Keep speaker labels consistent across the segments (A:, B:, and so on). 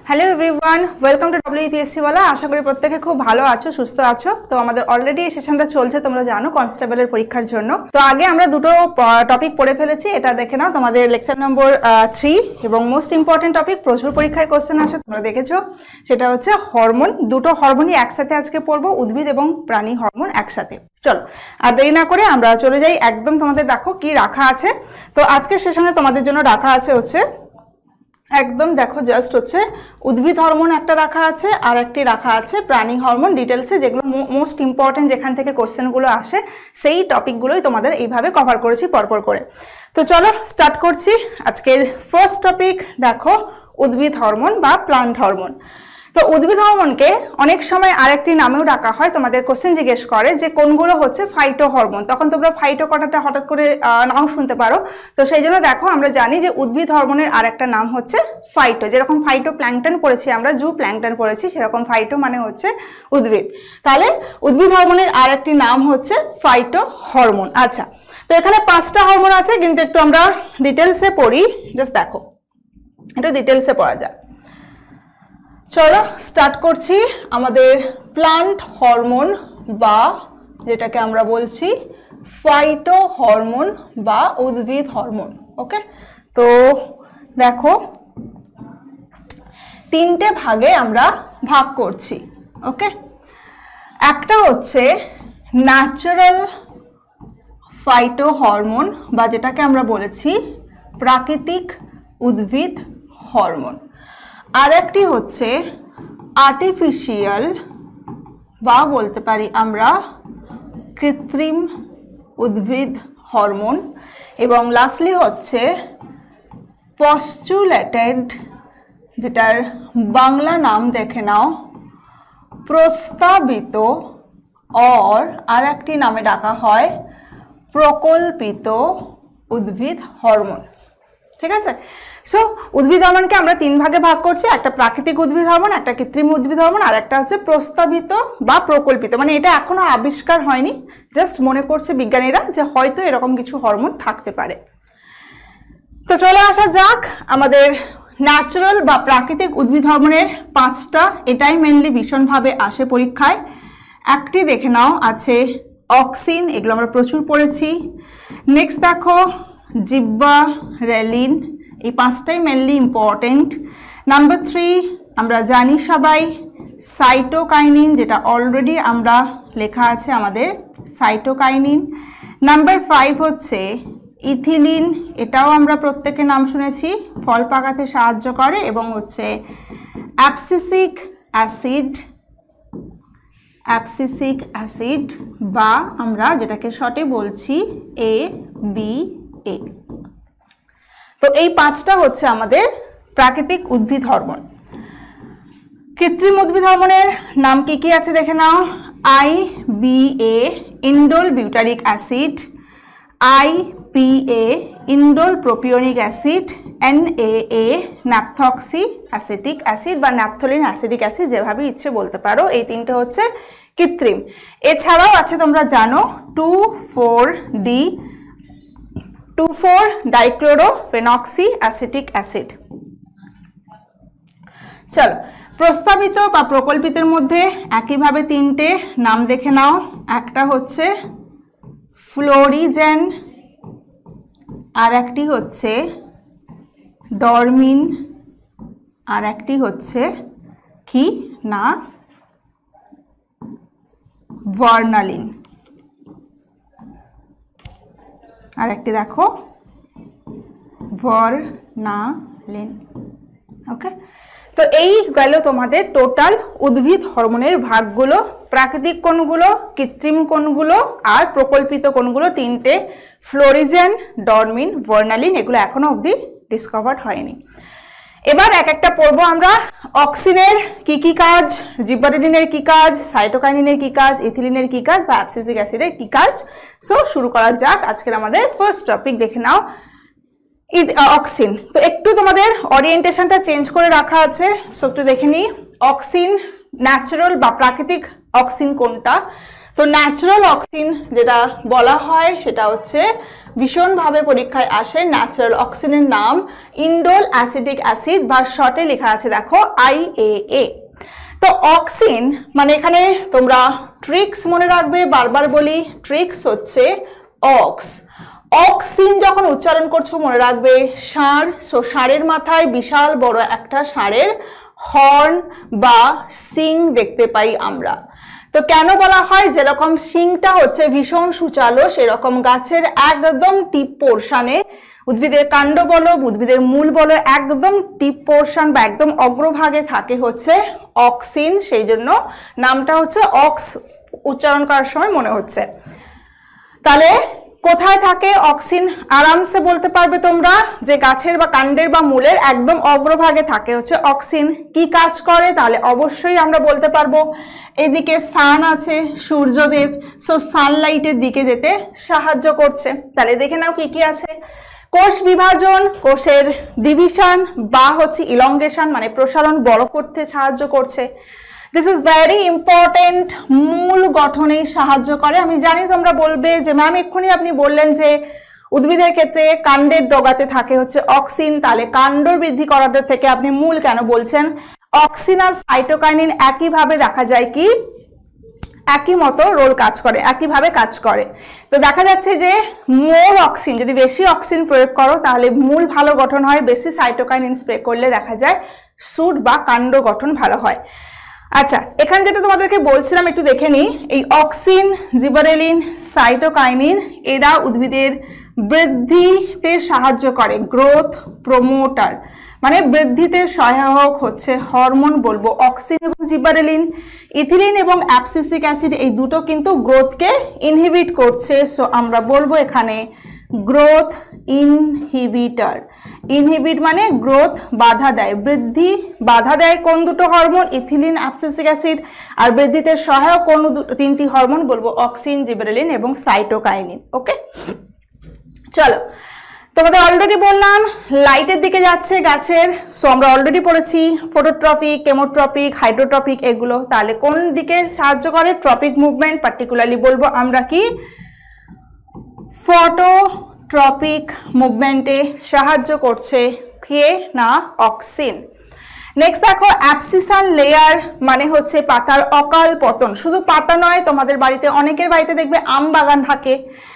A: Hello everyone, welcome to WPSC ওয়ালা। আশা করি প্রত্যেকে খুব ভালো আছো, সুস্থ আছো। তো আমাদের অলরেডি এই সেশনটা চলছে, তোমরা জানো, কনস্টেবলের পরীক্ষার জন্য। তো আগে আমরা দুটো টপিক পড়ে ফেলেছি, এটা দেখে নাও। তোমাদের লেকচার নম্বর 3 এবং মোস্ট ইম্পর্টেন্ট টপিক, প্রচুর পরীক্ষায় কোশ্চেন আসে, তোমরা দেখেছো, সেটা হচ্ছে হরমোন। দুটো হরমোনই একসাথে আজকে পড়বো, উদ্ভিদ এবং প্রাণী হরমোন একসাথে। চলো আর দেরি না করে আমরা চলে যাই একদম। তোমাদের দেখো কি রাখা আছে। তো আজকের সেশনে তোমাদের জন্য রাখা আছে হচ্ছে একদম, দেখো জাস্ট হচ্ছে উদ্ভিদ হরমোন একটা রাখা আছে, আর একটি রাখা আছে প্রাণী হরমোন ডিটেলসে, যেগুলো মোস্ট ইম্পর্টেন্ট, যেখান থেকে কোশ্চেনগুলো আসে সেই টপিকগুলোই তোমাদের এইভাবে কভার করেছি পরপর করে। তো চলো স্টার্ট করছি। আজকের ফার্স্ট টপিক দেখো উদ্ভিদ হরমোন বা প্লান্ট হরমোন। তো উদ্ভিদ হরমোনকে অনেক সময় আরেকটি নামেও ডাকা হয়। তোমাদের কোশ্চেন জিজ্ঞেস করে যে কোনগুলো হচ্ছে ফাইটো হরমোন, তখন তোমরা ফাইটো কথাটা হঠাৎ করে নাও শুনতে পারো। তো সেই জন্য দেখো আমরা জানি যে উদ্ভিদ হরমোনের আরেকটা নাম হচ্ছে ফাইটো। যেরকম ফাইটো প্ল্যাঙ্কটন পড়েছি আমরা, জু প্ল্যাঙ্কটন পড়েছি, সেরকম ফাইটো মানে হচ্ছে উদ্ভিদ। তাহলে উদ্ভিদ হরমোনের আরেকটি নাম হচ্ছে ফাইটো হরমোন। আচ্ছা, তো এখানে 5টা হরমোন আছে, কিন্তু একটু আমরা ডিটেলসে পড়ি। জাস্ট দেখো, একটু ডিটেলসে পড়া যায়। চলো স্টার্ট করছি। আমাদের প্লান্ট হরমোন বা যেটাকে আমরা বলছি ফাইটো হরমোন বা উদ্ভিদ হরমোন। ওকে, তো দেখো 3টে ভাগে আমরা ভাগ করছি। ওকে, একটা হচ্ছে ন্যাচারাল ফাইটো হরমোন বা যেটাকে আমরা বলেছি প্রাকৃতিক উদ্ভিদ হরমোন, আর একটি হচ্ছে আর্টিফিশিয়াল বা বলতে পারি আমরা কৃত্রিম উদ্ভিদ হরমোন, এবং লাস্টলি হচ্ছে পস্চুলেটেড, যেটার বাংলা নাম দেখে নাও প্রস্তাবিত, আর একটি নামে ডাকা হয় প্রকল্পিত উদ্ভিদ হরমোন। ঠিক আছে, সো উদ্ভিদ হরমোনকে আমরা 3 ভাগে ভাগ করছি, একটা প্রাকৃতিক উদ্ভিদ হরমোন, একটা কৃত্রিম উদ্ভিদ হরমোন, আর একটা হচ্ছে প্রস্তাবিত বা প্রকল্পিত। মানে এটা এখনো আবিষ্কার হয়নি, জাস্ট মনে করছে বিজ্ঞানীরা যে হয়তো এরকম কিছু হরমোন থাকতে পারে। তো চলে আসা যাক আমাদের ন্যাচারাল বা প্রাকৃতিক উদ্ভিদ হরমোনের 5টা, এটাই মেনলি ভীষণভাবে আসে পরীক্ষায়। একটি দেখে নাও আছে অক্সিন, এগুলো আমরা প্রচুর পড়েছি। নেক্সট দেখো জিব্বারেলিন, এই 5টাই মেনলি ইম্পর্টেন্ট। নাম্বার 3 আমরা জানি সবাই সাইটোকাইনিন, যেটা অলরেডি আমরা লেখা আছে আমাদের সাইটোকাইনিন। নাম্বার 5 হচ্ছে ইথিলিন, এটাও আমরা প্রত্যেকের নাম শুনেছি, ফল পাকাতে সাহায্য করে, এবং হচ্ছে অ্যাবসিসিক অ্যাসিড বা আমরা যেটাকে শর্টে বলছি ABA। তো এই 5টা হচ্ছে আমাদের প্রাকৃতিক উদ্ভিদ হরমোন। কৃত্রিম উদ্ভিদ হরমোনের নাম কি কি আছে দেখে নাও। IBA indole butyric acid, IPA indole propionic acid, NAA ন্যাপথক্সি acetic acid বা ন্যাপথলিন অ্যাসিডিক অ্যাসিড, যেভাবে ইচ্ছে বলতে পারো। এই 3টে হচ্ছে কৃত্রিম। এছাড়াও আছে তোমরা জানো 2,4-ডাইক্লোরোফেনক্সি অ্যাসিটিক অ্যাসিড। চলো প্রস্তাবিত বা প্রকল্পিতের মধ্যে একইভাবে 3টে নাম দেখে নাও। একটা হচ্ছে ফ্লোরিজেন, আর একটি হচ্ছে ডরমিন, আর একটি হচ্ছে কি না ভার্নালিন, আর একটি দেখো ভার্নালিন। ওকে, তো এই গেল তোমাদের টোটাল উদ্ভিদ হরমোনের ভাগগুলো। প্রাকৃতিক কোনগুলো, কৃত্রিম কোনগুলো, আর প্রকল্পিত কোনগুলো, 3টে ফ্লোরিজেন, ডরমিন, ভার্নালিন, এগুলো এখনো অবধি ডিসকভার্ড হয়নি। এবার এক একটা পড়বো আমরা। অক্সিনের কি কি কাজ, জিব্বারেলিনের কি কাজ, সাইটোকাইনিনের কি কাজ, ইথিলিনের কি কাজ বা অ্যাবসিসিক অ্যাসিডের কি কাজ। সো শুরু করা যাক। আজকের আমাদের ফার্স্ট টপিক দেখে নাও অক্সিন। তো একটু তোমাদের ওরিয়েন্টেশনটা চেঞ্জ করে রাখা আছে, সো একটু দেখে নিই। অক্সিন ন্যাচারাল বা প্রাকৃতিক অক্সিন কোনটা? তো ন্যাচারাল অক্সিন যেটা বলা হয় সেটা হচ্ছে ভীষণভাবে পরীক্ষায় আসে। ন্যাচারাল অক্সিনের নাম ইন্ডোল অ্যাসিটিক অ্যাসিড বা শর্টে লেখা আছে দেখো IAA। তো অক্সিন মানে এখানে তোমরা ট্রিক্স মনে রাখবে, বারবার বলি ট্রিক্স হচ্ছে অক্স। অক্সিন যখন উচ্চারণ করছো মনে রাখবে ষাঁড়, সো ষাঁড়ের মাথায় বিশাল বড় একটা ষাঁড়ের হর্ন বা সিং দেখতে পাই আমরা। তো কেন বলা হয়, যেরকম সিংটা হচ্ছে ভীষণ সুচালো, সেরকম গাছের একদম টিপ পোর্শনে, উদ্ভিদের কাণ্ড বলো উদ্ভিদের মূল বলো, একদম টিপ পোর্শন বা একদম অগ্রভাগে থাকে হচ্ছে অক্সিন, সেই জন্য নামটা হচ্ছে অক্স উচ্চারণ করার সময় মনে হচ্ছে। তাহলে কোথায় থাকে অক্সিন, আরামসে বলতে পারবে তোমরা যে গাছের বা কাণ্ডের বা মূলের একদম অগ্রভাগে থাকে হচ্ছে অক্সিন। কি কাজ করে তাহলে অবশ্যই আমরা বলতে পারবো, এদিকে সান আছে সূর্যদেব, সো সানলাইটের দিকে যেতে সাহায্য করছে। তাহলে দেখে নাও কি কি আছে। কোষ বিভাজন, কোষের ডিভিশন বা হচ্ছে ইলংগেশন মানে প্রসারণ বড় করতে সাহায্য করছে। দিস ইজ ভেরি ইম্পর্টেন্ট, মূল গঠনে সাহায্য করে। আমি জানি তোমরা বলবে যে ম্যাম এক্ষুনি আপনি বললেন যে উদ্ভিদের ক্ষেত্রে কাণ্ডের ডগাতে থাকে হচ্ছে অক্সিন, তাহলে কাণ্ড বৃদ্ধি করার থেকে আপনি মূল কেন বলছেন? অক্সিন আর সাইটোকাইনিন একইভাবে দেখা যায় কি একই মতো রোল কাজ করে, একইভাবে কাজ করে। তো দেখা যাচ্ছে যে মোর অক্সিন, যদি বেশি অক্সিন প্রয়োগ করো তাহলে মূল ভালো গঠন হয়, বেশি সাইটোকাইনিন স্প্রে করলে দেখা যায় শুট বা কাণ্ড গঠন ভালো হয়। আচ্ছা, এখানে যেটা তোমাদেরকে বলছিলাম একটু দেখে নিই। এই অক্সিন, জিবারেলিন, সাইটোকাইনিন এরা উদ্ভিদের বৃদ্ধিতে সাহায্য করে, গ্রোথ প্রমোটার মানে বৃদ্ধিতে সহায়ক হচ্ছে হরমোন বলবো অক্সিন এবং জিবারেলিন। ইথিলিন এবং অ্যাবসিসিক অ্যাসিড এই দুটো কিন্তু গ্রোথকে ইনহিবিট করছে, সো আমরা বলবো এখানে গ্রোথ ইনহিবিটর। ইনহিবিট মানে গ্রোথ বাধা দেয়, বৃদ্ধি বাধা দেয় কোন দুটো হরমোন? Ethylene, abscisic acid. আর বৃদ্ধিতে সহায়ক কোন তিনটি হরমোন বলবো? অক্সিন, জিবারেলিন এবং সাইটোকাইনিন। ওকে, চলো তোমাদের অলরেডি বললাম লাইটের দিকে যাচ্ছে গাছের, সো আমরা অলরেডি পড়েছি ফটোট্রপিক, কেমোট্রপিক, হাইড্রোট্রপিক এগুলো। তাহলে কোন দিকে সাহায্য করে? ট্রপিক মুভমেন্ট, পার্টিকুলারলি বলবো আমরা কি ফটোট্রপিক মুভমেন্টে সাহায্য করছে কে না অক্সিন। নেক্সট দেখো অ্যাবসিসান লেয়ার মানে হচ্ছে পাতার অকাল পতন। শুধু পাতা নয়, তোমাদের বাড়িতে অনেকের বাড়িতে দেখবে আম বাগান থাকে,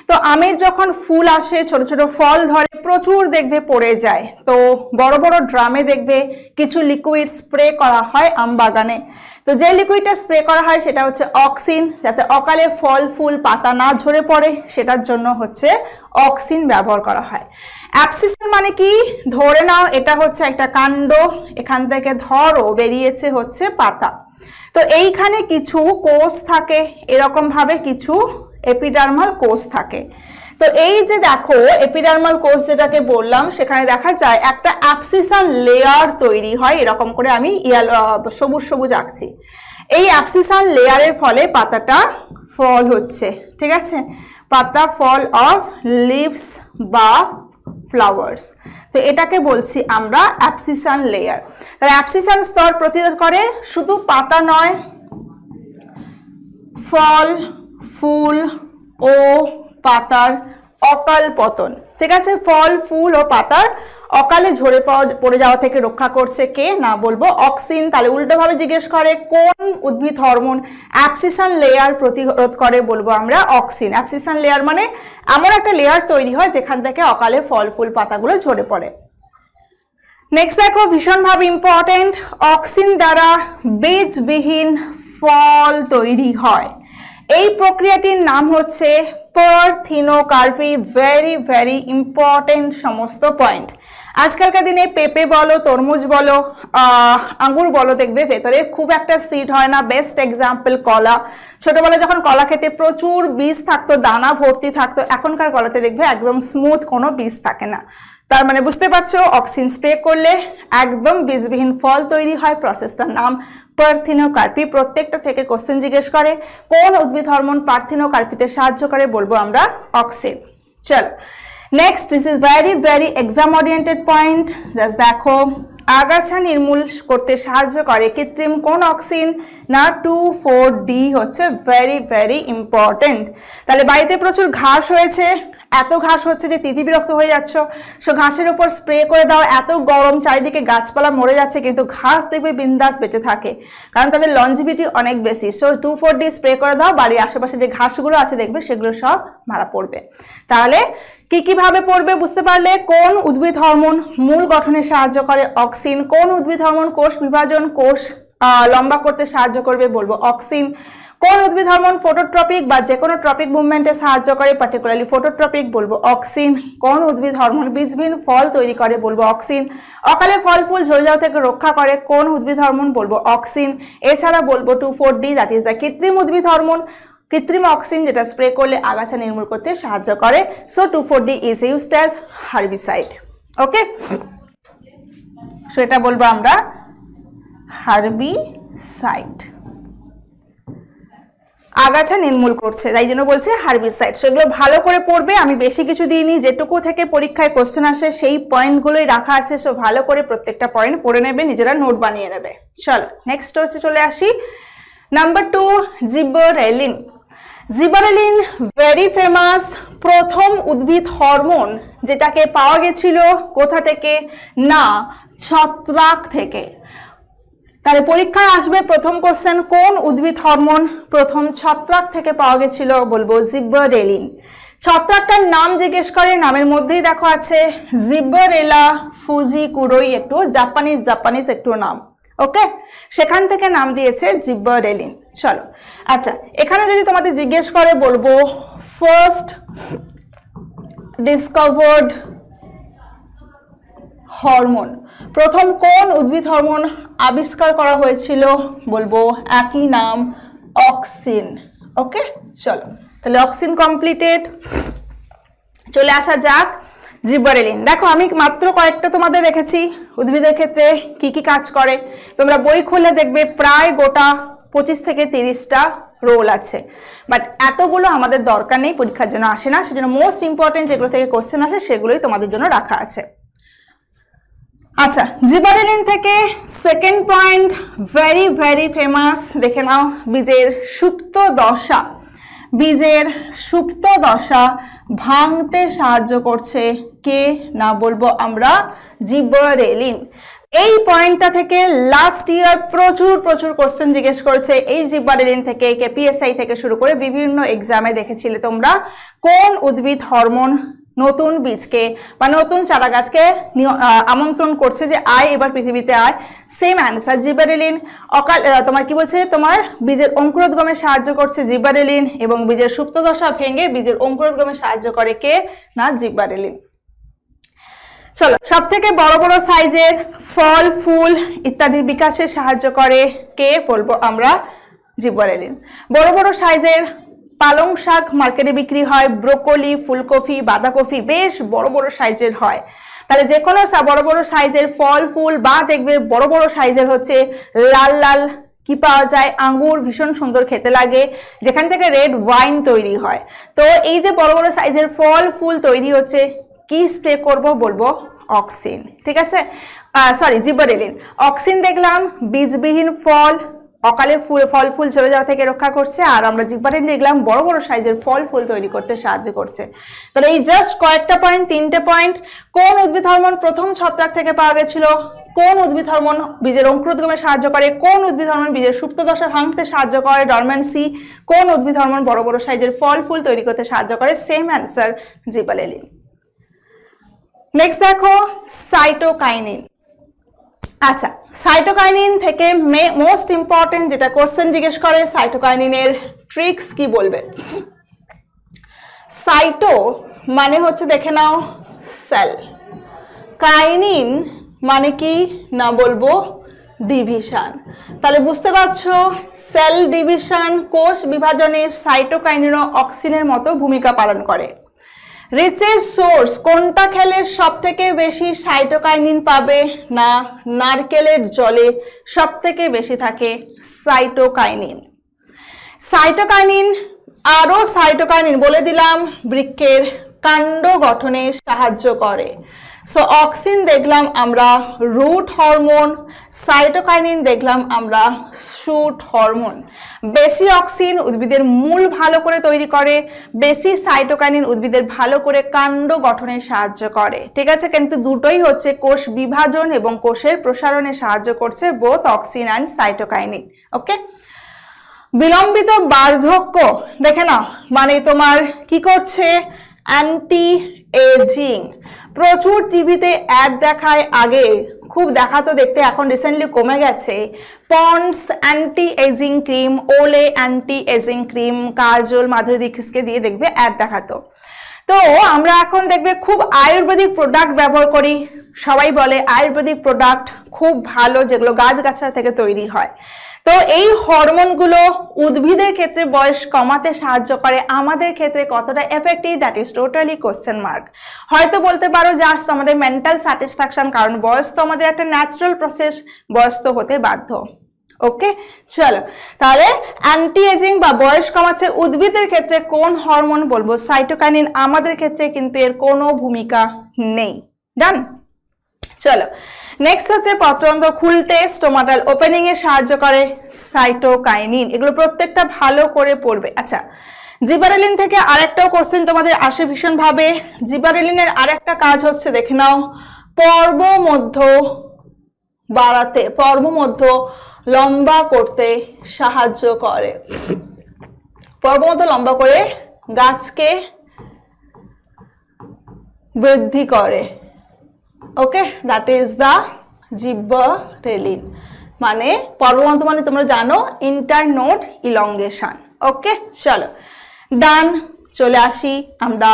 A: তো আমের যখন ফুল আসে ছোট ছোট ফল ধরে প্রচুর দেখবে পড়ে যায়, তো বড় বড় ড্রামে দেখবে কিছু লিকুইড স্প্রে করা হয় আম বাগানে। তো যে লিকুইডটা স্প্রে করা হয় সেটা হচ্ছে অক্সিন, যাতে অকালে ফল ফুল পাতা না ঝরে পড়ে, সেটার জন্য হচ্ছে অক্সিন ব্যবহার করা হয়। অ্যাবসিসন মানে কি? ধরে নাও এটা হচ্ছে একটা কাণ্ড, এখান থেকে ধরো বেরিয়েছে হচ্ছে পাতা, তো এইখানে কিছু কোষ থাকে, এরকম ভাবে কিছু এপিডার্মাল কোষ থাকে। তো এই যে দেখো এপিডার্মাল কোষ যেটাকে বললাম, সেখানে দেখা যায় একটা অ্যাবসিসান লেয়ার তৈরি হয়, এরকম করে আমি সবুজ সবুজ আঁকছি। এই অ্যাবসিসান লেয়ারের ফলে পাতাটা ফল হচ্ছে, ঠিক আছে, পাতা ফল অফ লিভস বা ফ্লাওয়ার্স। তো এটাকে বলছি আমরা অ্যাবসিসান লেয়ার। তাহলে অ্যাবসিসান স্তর প্রতিরোধ করে শুধু পাতা নয়, ফল ফুল ও পাতার অকাল পতন, ঠিক আছে, ফল ফুল ও পাতার অকালে ঝরে পড়ে যাওয়া থেকে রক্ষা করছে কে না বলবো অক্সিন। তাহলে উল্টোভাবে জিজ্ঞেস করে কোন উদ্ভিদ হরমোন অ্যাবসিসান লেয়ার প্রতিরোধ করে, বলবো আমরা অক্সিন। অ্যাবসিসান লেয়ার মানে এমন একটা লেয়ার তৈরি হয় যেখান থেকে অকালে ফল ফুল পাতাগুলো ঝরে পড়ে। নেক্সট দেখো ভীষণভাবে ইম্পর্টেন্ট, অক্সিন দ্বারা বীজবিহীন ফল তৈরি হয়। এই প্রক্রিয়াটির নাম হচ্ছে পারথিনোকার্পি। ভেরি ভেরি ইম্পর্টেন্ট সমস্ত পয়েন্ট। আজকালকার দিনে পেঁপে বলো, তরমুজ বলো, আঙ্গুর বলো, দেখবে ভেতরে খুব একটা সিড হয় না। বেস্ট এক্সাম্পল কলা। ছোটবেলায় যখন কলা খেতে প্রচুর বীজ থাকতো, দানা ভর্তি থাকতো, এখনকার কলাতে দেখবে একদম স্মুথ, কোনো বীজ থাকে না। তার মানে বুঝতে পারছো অক্সিন স্প্রে করলে একদম বীজবিহীন ফল তৈরি হয়। প্রসেসটার নাম পারথিনোকার্পি। প্রত্যেকটা থেকে কোশ্চেন জিজ্ঞেস করে কোন উদ্ভিদ হরমোন পারথিনোকার্পিতে সাহায্য করে, বলবো আমরা অক্সিন। চলো next, this is very very exam oriented point. Just দেখো আগাছা নির্মূল করতে সাহায্য করে কৃত্রিম কোন অক্সিন না 2,4-D হচ্ছে ভেরি ভেরি ইম্পর্টেন্ট। তাহলে বাড়িতে প্রচুর ঘাস হয়েছে, এত ঘাস হচ্ছে যে তিতি বিরক্ত হয়ে যাচ্ছ, সো ঘাসের উপর স্প্রে করে দাও, এত গরম, চারিদিকে গাছপালা মরে যাচ্ছে, কিন্তু ঘাস দেখবে বিন্দাস বেঁচে থাকে, কারণ তাদের লঞ্জিভিটি অনেক বেশি। সো 2,4-D স্প্রে করে দাও, বাড়ির আশেপাশে যে ঘাসগুলো আছে দেখবে সেগুলো সব মারা পড়বে। তাহলে কি ভাবে পড়বে বুঝতে পারলে? কোন উদ্ভিদ হরমোন মূল গঠনে সাহায্য করে? অক্সিন। কোন উদ্ভিদ হরমোন কোষ বিভাজন, কোষ লম্বা করতে সাহায্য করবে? বলবো অক্সিন। কোন উদ্ভিদ হরমোন ফটোট্রপিক বা যে কোনো ট্রপিক মুভমেন্টে সাহায্য করে, পার্টিকুলারলি ফটোট্রপিক? বলবো অক্সিন। কোন উদ্ভিদ হরমোন বীজবিহীন ফল তৈরি করে? বলবো অক্সিন। অকালে ফল ফুল ঝরে যাওয়া থেকে রক্ষা করে কোন উদ্ভিদ হরমোন? বলবো অক্সিন। এছাড়া বলবো 2,4-D, দ্যাট ইজ দ্য কৃত্রিম উদ্ভিদ হরমোন, কৃত্রিম অক্সিন, যেটা স্প্রে করলে আগাছা নির্মূল করতে সাহায্য করে। So 2,4-D is used as herbicide. Okay, so এটা বলবো আমরা হার্বিসাইড, আগাছা নির্মূল করছে, তাই জন্য বলছে হার্বিসাইড। সেগুলো ভালো করে পড়বে, আমি বেশি কিছু দিইনি, যেটুকু থেকে পরীক্ষায় কোশ্চেন আসে সেই পয়েন্টগুলোই রাখা আছে। সো ভালো করে প্রত্যেকটা পয়েন্ট পড়ে নেবে, নিজেরা নোট বানিয়ে নেবে। চলো নেক্সট হচ্ছে চলে আসি নাম্বার 2, জিবারেলিন। জিবারেলিন ভেরি ফেমাস, প্রথম উদ্ভিদ হরমোন যেটাকে পাওয়া গেছিল কোথা থেকে? না ছত্রাক থেকে। তাহলে পরীক্ষায় আসবে প্রথম কোশ্চেন, কোন উদ্ভিদ হরমোন প্রথম ছত্রাক থেকে পাওয়া গেছিল? বলবো জিবারেলিন। ছত্রাকটার নাম জিজ্ঞেস করে, নামের মধ্যেই দেখো আছে জিবারেলা ফুজিকুরোই, একটু জাপানিজ একটু নাম। ওকে, সেখান থেকে নাম দিয়েছে জিবারেলিন। চলো আচ্ছা, এখানে যদি তোমাদের জিজ্ঞেস করে বলবো ফার্স্ট ডিসকভার্ড হরমোন, প্রথম কোন উদ্ভিদ হরমোন আবিষ্কার করা হয়েছিল? বলবো একই নাম, অক্সিন। ওকে, চলো তাহলে অক্সিন কমপ্লিটেড। চলে আসা যাক জিবারেলিন। দেখো আমি মাত্র কয়েকটা তোমাদের রেখেছি উদ্ভিদের ক্ষেত্রে কি কি কাজ করে। তোমরা বই খুলে দেখবে প্রায় গোটা 25 থেকে 30টা রোল আছে, বাট এতগুলো আমাদের দরকার নেই, পরীক্ষার জন্য আসে না। সেজন্য মোস্ট ইম্পর্টেন্ট যেগুলো থেকে কোশ্চেন আসে সেগুলোই তোমাদের জন্য রাখা আছে। আচ্ছা, জিবারেলিন থেকে সেকেন্ড পয়েন্ট, ভেরি ফেমাস, দেখে নাও, বীজের সুপ্ত দশা, বীজের সুপ্ত দশা ভাঙতে সাহায্য করছে কে? না বলবো আমরা জিবারেলিন। এই পয়েন্টটা থেকে লাস্ট ইয়ার প্রচুর কোশ্চেন জিজ্ঞেস করেছে এই জিবারেলিন থেকে, কেপিএসআই থেকে শুরু করে বিভিন্ন এক্সামে দেখেছিলে তোমরা। কোন উদ্ভিদ হরমোন নতুন বীজকে বা নতুন চারা গাছকে আমন্ত্রণ করছে যে আয় এবার পৃথিবীতে আয়? Same answer জিবারেলিন। তোমার কি বলছে, তোমার বীজের অঙ্কুরোদ্গমে সাহায্য করছে জিবারেলিন, এবং বীজের সুপ্তদশা ভেঙে বীজের অঙ্কুরোদ্গমে সাহায্য করে কে? না জিবারেলিন। চলো, সব থেকে বড় সাইজের ফল ফুল ইত্যাদির বিকাশে সাহায্য করে কে? বলবো আমরা জিবারেলিন। বড় সাইজের পালং শাক মার্কেটে বিক্রি হয়, ব্রোকলি, ফুলকপি, বাঁধাকপি বেশ বড় সাইজের হয়। তাহলে যে কোনো বড় সাইজের ফল ফুল, বা দেখবে বড় সাইজের হচ্ছে লাল কি পাওয়া যায়? আঙ্গুর, ভীষণ সুন্দর খেতে লাগে, যেখান থেকে রেড ওয়াইন তৈরি হয়। তো এই যে বড় সাইজের ফল ফুল তৈরি হচ্ছে, কি স্প্রে করব? বলবো অক্সিন। ঠিক আছে, সরি জিবারেলিন। অক্সিন দেখলাম বীজবিহীন ফল, অকালে ফল ফুল ঝরে যাওয়া থেকে রক্ষা করছে, আর আমরা জিবারেলিন দেখলাম বড় সাইজের ফল ফুল তৈরি করতে সাহায্য করছে। তাহলে এই জাস্ট কয়েকটা পয়েন্ট, 3টে পয়েন্ট। কোন উদ্ভিদ হরমোন প্রথম ছত্রাক থেকে পাওয়া গেছিল? কোন উদ্ভিদ হরমোন বীজের অঙ্কুরোদ্গমে সাহায্য করে? কোন উদ্ভিদ হরমোন বীজের সুপ্তদশা ভাঙতে সাহায্য করে? ডরম্যান্সি। কোন উদ্ভিদ হরমোন বড় সাইজের ফল ফুল তৈরি করতে সাহায্য করে? Same answer জিবারেলিন। নেক্সট দেখো সাইটোকাইনিন। আচ্ছা, সাইটোকাইনিন থেকে মোস্ট ইম্পর্টেন্ট যেটা কোশ্চেন জিজ্ঞেস করে, সাইটোকাইনিনের ট্রিক্স কি বলবে? সাইটো মানে হচ্ছে দেখে নাও সেল, কাইনিন মানে কি? না বলবো ডিভিশন। তাহলে বুঝতে পারছো সেল ডিভিশন, কোষ বিভাজনে সাইটোকাইনিনও অক্সিনের মতো ভূমিকা পালন করে। রিচেস্ট সোর্স, কোনটা খেলে সব থেকে বেশি সাইটোকাইনিন পাবে? না নারকেলের জলে সব থেকে বেশি থাকে সাইটোকাইনিন। সাইটোকাইনিন, আরো সাইটোকাইনিন বলে দিলাম বৃক্ষের কাণ্ড গঠনে সাহায্য করে। সো অক্সিন দেখলাম আমরা রুট হরমোন, সাইটোকাইনিন দেখলাম আমরা শুট হরমোন। বেশি অক্সিন উদ্ভিদের মূল ভালো করে তৈরি করে, বেশি সাইটোকাইনিন উদ্ভিদের ভালো করে কাণ্ড গঠনে সাহায্য করে, ঠিক আছে। কিন্তু দুটোই হচ্ছে কোষ বিভাজন এবং কোষের প্রসারণে সাহায্য করছে, বোথ অক্সিন অ্যান্ড সাইটোকাইনিন। ওকে, বিলম্বিত বার্ধক্য দেখে নাও, মানে তোমার কি করছে, অ্যান্টি এজিং। প্রচুর টিভিতে অ্যাড দেখায়, আগে খুব দেখাতো দেখতে, এখন রিসেন্টলি কমে গেছে। পন্ডস অ্যান্টি এজিং ক্রিম, ওলে অ্যান্টি এজিং ক্রিম, কাজল, মাধুরী দীক্ষিতকে দিয়ে দেখবে অ্যাড দেখাতো। তো আমরা এখন দেখবে খুব আয়ুর্বেদিক প্রোডাক্ট ব্যবহার করি, সবাই বলে আয়ুর্বেদিক প্রোডাক্ট খুব ভালো, যেগুলো গাছগাছড়া থেকে তৈরি হয়। তো এই হরমোনগুলো উদ্ভিদের ক্ষেত্রে বয়স কমাতে সাহায্য করে, আমাদের ক্ষেত্রে কতটা effective, that is totally question mark. হয়তো বলতে পারো জাস্ট আমাদের মেন্টাল স্যাটিসফ্যাকশন, কারণ বয়স তো আমাদের একটা ন্যাচারাল প্রসেস, বয়স তো হতে বাধ্য। ওকে, চলো তাহলে অ্যান্টি এজিং বা বয়স কমাচ্ছে উদ্ভিদের ক্ষেত্রে কোন হরমোন বলবো, সাইটোকাইনিন। আমাদের ক্ষেত্রে কিন্তু এর কোনো ভূমিকা নেই। ডান, চলো নেক্সট হচ্ছে পত্ররন্ধ্র খুলতে, স্টোমাটাল ওপেনিং এ সাহায্য করে সাইটোকাইনিন। এগুলো প্রত্যেকটা ভালো করে পড়বে। আচ্ছা, জিবারেলিন থেকে আরেকটাও কোশ্চেন তোমাদের আসে ভীষণ ভাবে। জিবারেলিনের আরেকটা কাজ হচ্ছে দেখে নাও, পর্বমধ্য বাড়াতে, পর্বমধ্য লম্বা করতে সাহায্য করে। পর্বমধ্য লম্বা করে গাছকে বৃদ্ধি করে। ওকে, দ্যাট ইজ দ্য জিবারেলিন। মানে পর্বমধ্য মানে তোমরা জানো ইন্টারনোড ইলংগেশন। ওকে, চলো ডান, চলে আসি আমরা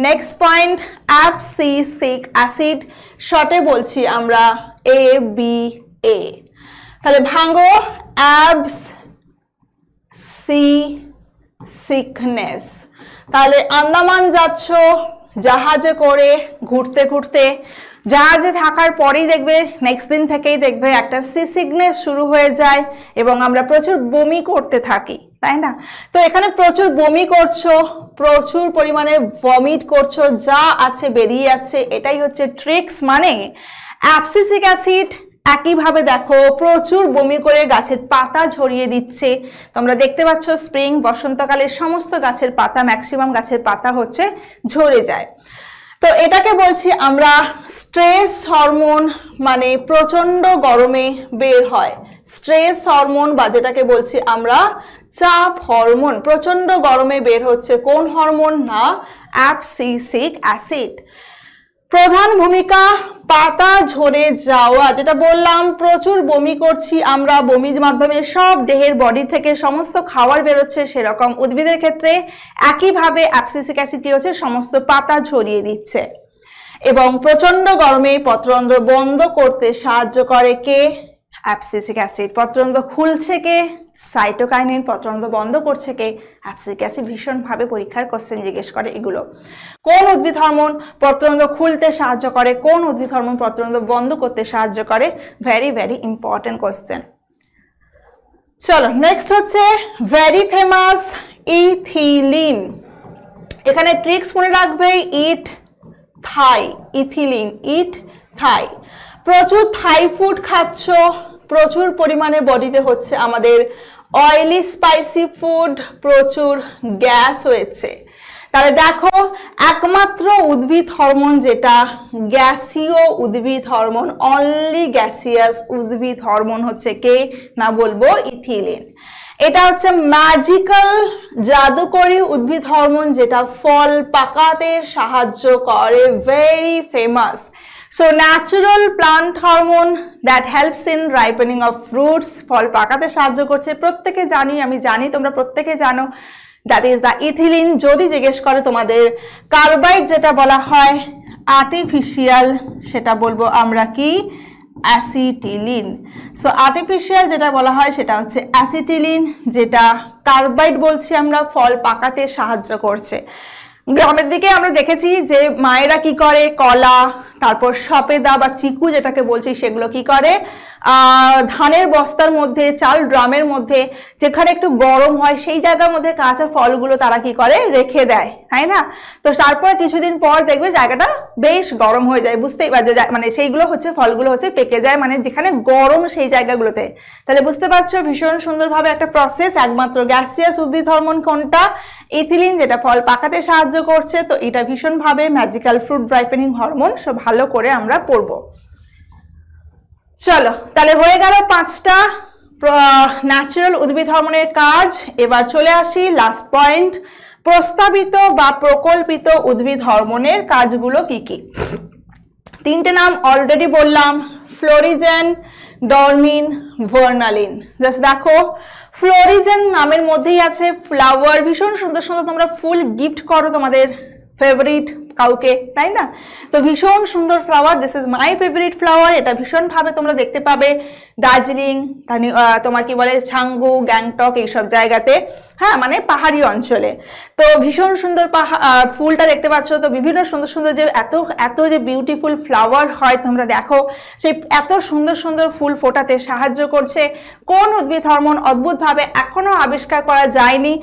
A: নেক্সট পয়েন্ট, অ্যাবসিসিক অ্যাসিড, শর্টে বলছি আমরা ABA। তাহলে ভাঙো, অ্যাবস সি সিকনেস। তাহলে আন্দামান যাচ্ছ জাহাজে করে, ঘুরতে ঘুরতে, জাহাজে থাকার পরেই দেখবে নেক্সট দিন থেকেই দেখবে একটা সি সিকনেস শুরু হয়ে যায় এবং আমরা প্রচুর বমি করতে থাকি, তাই না? তো এখানে প্রচুর বমি করছো, প্রচুর পরিমাণে ভমিট করছো, যা আছে বেরিয়ে যাচ্ছে, এটাই হচ্ছে ট্রিক্স। মানে অ্যাবসিসিক অ্যাসিড একইভাবে দেখো প্রচুর বমি করে গাছের পাতা ঝরিয়ে দিচ্ছে। তোমরা দেখতে পাচ্ছ স্প্রিং বসন্তকালে সমস্ত গাছের পাতা, ম্যাক্সিমাম গাছের পাতা হচ্ছে ঝরে যায়। তো এটাকে বলছি আমরা স্ট্রেস হরমোন, মানে প্রচন্ড গরমে বের হয় স্ট্রেস হরমোন, বা যেটাকে বলছি আমরা চাপ হরমোন। প্রচন্ড গরমে বের হচ্ছে কোন হরমোন, না অ্যাবসিসিক অ্যাসিড। প্রধান ভূমিকা পাতা ঝরে যাওয়া, যেটা বললাম প্রচুর বমি করছি আমরা, বমির মাধ্যমে সব দেহের বডি থেকে সমস্ত খাবার বেরোচ্ছে, সেরকম উদ্ভিদের ক্ষেত্রে একইভাবে অ্যাবসিসিক অ্যাসিড কি হচ্ছে, সমস্ত পাতা ঝরিয়ে দিচ্ছে। এবং প্রচন্ড গরমে পত্ররন্ধ্র বন্ধ করতে সাহায্য করে কে, অ্যাবসিসিক অ্যাসিড। পত্ররন্ধ্র খুলছে কে, সাইটোকাইনিন। পত্ররন্ধ্র বন্ধ করছে কে, অ্যাবসিসিক অ্যাসিড। ভীষণভাবে পরীক্ষার কোশ্চেন জিজ্ঞেস করে এগুলো। কোন উদ্ভিদ হরমোন পত্ররন্ধ্র খুলতে সাহায্য করে, কোন উদ্ভিদ হরমোন পত্ররন্ধ্র বন্ধ করতে সাহায্য করে, ভেরি ভেরি ইম্পর্টেন্ট কোশ্চেন। চলো নেক্সট হচ্ছে ভেরি ফেমাস ইথিলিন। এখানে ট্রিক্স মনে রাখবে, ইট থাই, ইথিলিন, ইট থাই। প্রচুর থাই ফুড খাচ্ছ, প্রচুর পরিমাণে বডিতে হচ্ছে আমাদের অয়েলি স্পাইসি ফুড, প্রচুর গ্যাস হয়েছে। তাহলে দেখো একমাত্র উদ্ভিদ হরমোন যেটা গ্যাসীয় উদ্ভিদ হরমোন, অনলি গ্যাসিয়াস উদ্ভিদ হরমোন হচ্ছে কে, না বলবো ইথিলিন। এটা হচ্ছে ম্যাজিক্যাল জাদুকরী উদ্ভিদ হরমোন, যেটা ফল পাকাতে সাহায্য করে, very famous. So natural plant hormone that helps in ripening of fruits, ফল পাকাতে সাহায্য করছে, প্রত্যেকে জানি, আমি জানি তোমরা প্রত্যেকে জানো, that is the ethylene। যদি জিজ্ঞেস করে তোমাদের কার্বাইড যেটা বলা হয় আর্টিফিশিয়াল, সেটা বলবো আমরা কি, অ্যাসিটিলিন। সো আর্টিফিশিয়াল যেটা বলা হয় সেটা হচ্ছে অ্যাসিটিলিন, যেটা কার্বাইড বলছি আমরা, ফল পাকাতে সাহায্য করছে। গ্রামের দিকে আমরা দেখেছি যে মায়েরা কি করে, কলা, তারপর সপেদা বা চিকু যেটাকে বলছি, সেগুলো কি করে ধানের বস্তার মধ্যে, চাল ড্রামের মধ্যে যেখানে একটু গরম হয় সেই জায়গার মধ্যে কাঁচা ফলগুলো তারা কি করে, রেখে দেয়, তাই না? তো তারপর কিছুদিন পর দেখবে জায়গাটা বেশ গরম হয়ে যায়, বুঝতেই পারছে, মানে সেইগুলো হচ্ছে ফলগুলো হচ্ছে পেকে যায়, মানে যেখানে গরম সেই জায়গাগুলোতে। তাহলে বুঝতে পারছো ভীষণ সুন্দরভাবে একটা প্রসেস। একমাত্র গ্যাসিয়াস উদ্ভিদ হরমোন কোনটা? ইথিলিন, যেটা ফল পাকাতে সাহায্য করছে। তো এটা ভীষণভাবে magical fruit ripening hormone. So ভালো করে আমরা পড়বো। চলো তাহলে হয়ে গেল 5টা ন্যাচারাল উদ্ভিদ হরমোনের কাজ। এবার চলে আসি লাস্ট পয়েন্ট, প্রস্তাবিত বা প্রকল্পিত উদ্ভিদ হরমোনের কাজগুলো কি কি। 3টে নাম অলরেডি বললাম, ফ্লোরিজেন, ডরমিন, ভার্নালিন। জাস্ট দেখো, ফ্লোরিজেন নামের মধ্যেই আছে ফ্লাওয়ার, ভীষণ সুন্দর সুন্দর তোমরা ফুল গিফট করো তোমাদের ফেভারিট কাউকে, তাই না? তো ভীষণ সুন্দর flower, this is my favourite flower. এটা ভীষণভাবে তোমরা দেখতে পাবে দার্জিলিং, তোমার কি বলে ছাঙ্গু, গ্যাংটক এইসব জায়গাতে, হ্যাঁ, মানে পাহাড়ি অঞ্চলে। তো ভীষণ সুন্দর ফুলটা দেখতে পাচ্ছ। তো বিভিন্ন সুন্দর সুন্দর যে এত যে বিউটিফুল ফ্লাওয়ার হয় তোমরা দেখো, সেই এত সুন্দর সুন্দর ফুল ফোটাতে সাহায্য করছে কোন উদ্ভিদ হরমোন? অদ্ভুতভাবে এখনো আবিষ্কার করা যায়নি,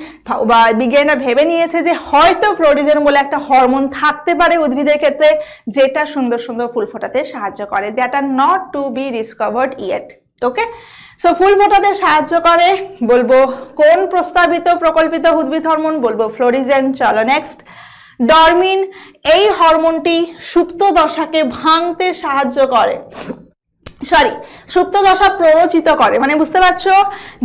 A: বা বিজ্ঞানীরা ভেবে নিয়েছে যে হয়তো ফ্লোরিজেন বলে একটা হরমোন থাকতে পারে উদ্ভিদের ক্ষেত্রে, যেটা সুন্দর সুন্দর ফুল ফোটাতে সাহায্য করে। That are not to be discovered yet. Okay, so ফুল ফোটাতে সাহায্য করে, বলবো কোন প্রস্তাবিত প্রকল্পিত উদ্ভিদ হরমোন? বলবো ফ্লোরিজেন। চলো নেক্সট, ডরমিন। এই হরমোনটি সুপ্ত দশাকে ভাঙতে সাহায্য করে, সুপ্ত দশা প্ররোচিত করে, মানে বুঝতে পারছো,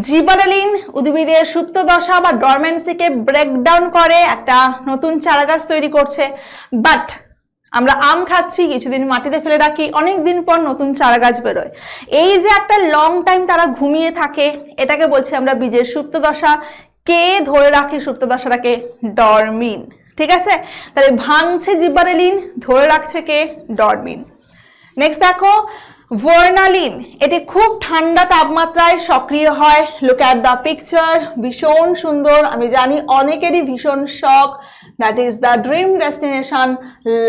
A: জিবারেলিন উদ্ভিদের সুপ্ত দশা বা ডরমেন্সিকে ব্রেকডাউন করে, একটা নতুন চারাগাছ তৈরি করছে। বাট আমরা আম খাচ্ছি, কিছুদিন মাটিতে ফেলে রাখি, অনেক দিন পর নতুন চারাগাছ বেরোয়। এই যে একটা লং টাইম তারা ঘুমিয়ে থাকে, এটাকে বলছি আমরা বীজের সুপ্ত দশা। কে ধরে রাখে সুপ্ত দশাটাকে? ডরমিন। ঠিক আছে, তাহলে ভাঙছে জিবারেলিন, ধরে রাখছে কে? ডরমিন। নেক্সট দেখো, ভার্নালিন। এটি খুব ঠান্ডা তাপমাত্রায় সক্রিয় হয়। লুক অ্যাট দ্য পিকচার, ভীষণ সুন্দর। আমি জানি অনেকেরই ভীষণ শখ, that is the dream destination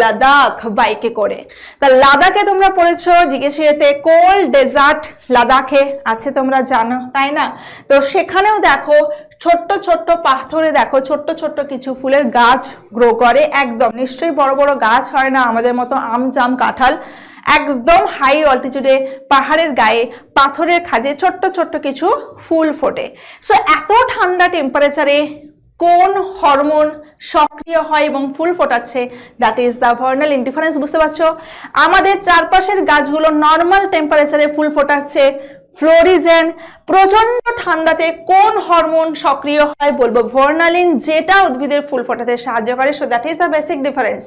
A: Ladakh, বাইকে করে। তা লাদাখে তোমরা পড়েছো জিজ্ঞেসিতে, কোল্ড ডেজার্ট লাদাখে আছে তোমরা জানো, তাই না? তো সেখানেও দেখো ছোট্ট ছোট্ট পাথরে দেখো ছোট্ট ছোট্ট কিছু ফুলের গাছ গ্রো করে। একদম নিশ্চয়ই বড় বড় গাছ হয় না আমাদের মতো আম, জাম, কাঁঠাল, একদম হাই অল্টিটিউডে পাহাড়ের গায়ে পাথরের খাঁজে ছোট্ট ছোট্ট কিছু ফুল ফোটে। সো এত ঠান্ডা টেম্পারেচারে কোন হরমোন সক্রিয় হয় এবং ফুল ফোটাচ্ছে? That is the vernalin. Difference বুঝতে পারছো? আমাদের চারপাশের গাছগুলো নর্মাল টেম্পারেচারে ফুল ফোটাচ্ছে, ফ্লোরিজেন। প্রচন্ড ঠান্ডাতে কোন হরমোন সক্রিয় হয়? বলবো ভার্নালিন, যেটা উদ্ভিদের ফুল ফোটাতে সাহায্য করে। So that is the basic difference.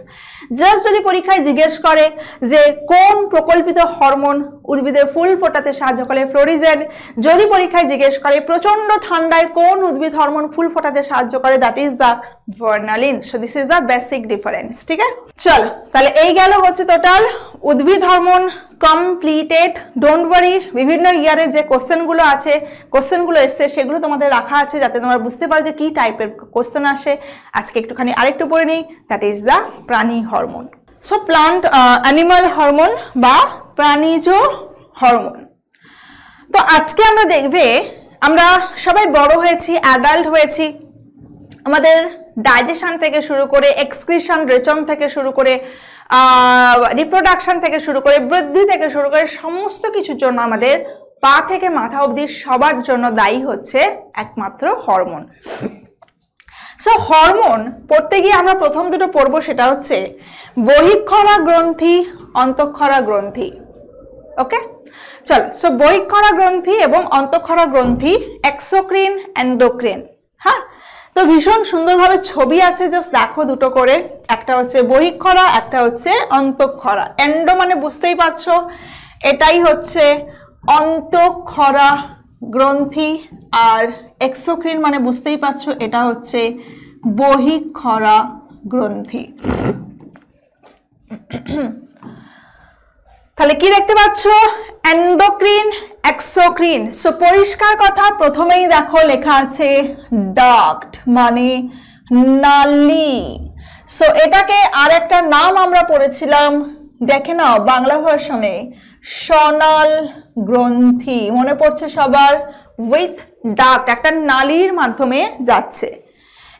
A: Just যদি পরীক্ষায় জিজ্ঞেস করে যে কোন প্রকল্পিত হরমোন উদ্ভিদের ফুল ফোটাতে সাহায্য করে? ফ্লোরিজেন। যদি পরীক্ষায় জিজ্ঞেস করে প্রচন্ড ঠান্ডায় কোন উদ্ভিদ হরমোন ফুল ফোটাতে সাহায্য করে? That is the vernalin. So this is the basic difference. ঠিক আছে, চলো তাহলে এই গেল হচ্ছে টোটাল উদ্ভিদ হরমোন কমপ্লিটেড। ডোন্ট ওয়ারি, বিভিন্ন ইয়ারের যে কোশ্চেনগুলো আছে, কোশ্চেনগুলো এসছে, সেগুলো তোমাদের রাখা আছে যাতে তোমরা বুঝতে পারো যে কি টাইপের কোশ্চেন আসে। আজকে একটুখানি আরেকটু পড়ে নিই, দ্যাট ইজ দ্য প্রাণী hormone. So plant animal hormone বা প্রাণীজ হরমোন। তো আজকে আমরা দেখবে, আমরা সবাই বড় হয়েছি, অ্যাডাল্ট হয়েছি, আমাদের ডাইজেশন থেকে শুরু করে, এক্সক্রিশন, রেচন থেকে শুরু করে, রিপ্রোডাকশন থেকে শুরু করে, বৃদ্ধি থেকে শুরু করে, সমস্ত কিছুর জন্য আমাদের পা থেকে মাথা অবধি সবার জন্য দায়ী হচ্ছে একমাত্র হরমোন। সো হরমোন পড়তে গিয়ে আমরা প্রথম দুটো পড়বো, সেটা হচ্ছে বহিঃক্ষরা গ্রন্থি, অন্তঃক্ষরা গ্রন্থি। ওকে, চলো। সো বহিঃক্ষরা গ্রন্থি এবং অন্তঃক্ষরা গ্রন্থি, এক্সোক্রিন, এন্ডোক্রিন। হ্যাঁ, তো ভীষণ সুন্দরভাবে ছবি আছে, জাস্ট দেখো দুটো করে। একটা হচ্ছে বহিঃক্ষরা, একটা হচ্ছে অন্তঃক্ষরা। এন্ডো মানে বুঝতেই পারছো, এটাই হচ্ছে অন্তঃক্ষরা গ্রন্থি, আর এক্সোক্রিন মানে বুঝতেই পারছো, এটা হচ্ছে বহিঃক্ষরা গ্রন্থি। তাহলে কি দেখতে পাচ্ছ? এন্ডোক্রিন, এক্সোক্রিন। সো পরিষ্কার কথা, প্রথমেই দেখো লেখা আছে ডাক্ট, মানে নালী। সো এটাকে আর একটা নাম আমরা পড়েছিলাম, দেখে নাও বাংলা ভার্সনে, সনাল গ্রন্থি, মনে পড়ছে সবার? উইথ ডাক্ট, একটা নালীর মাধ্যমে যাচ্ছে।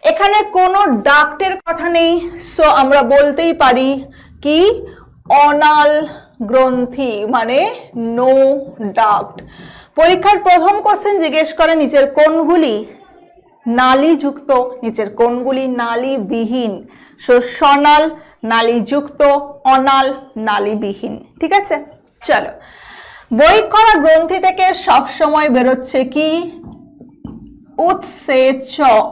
A: এখানে কোনো ডাক্টের কথা নেই, সো আমরা বলতেই পারি কি অনাল গ্রন্থি, মানে নো ডাক্ট। পরীক্ষার প্রথম কোশ্চেন জিজ্ঞেস করে নিচের কোনগুলি নালীযুক্ত, নিচের কোনগুলি নালীবিহীন। সো সনাল নালীযুক্ত, অনাল নালীবিহীন। ঠিক আছে, চলো। বহিঃক্ষরা গ্রন্থি থেকে সবসময় বেরোচ্ছে কি উৎসেচক।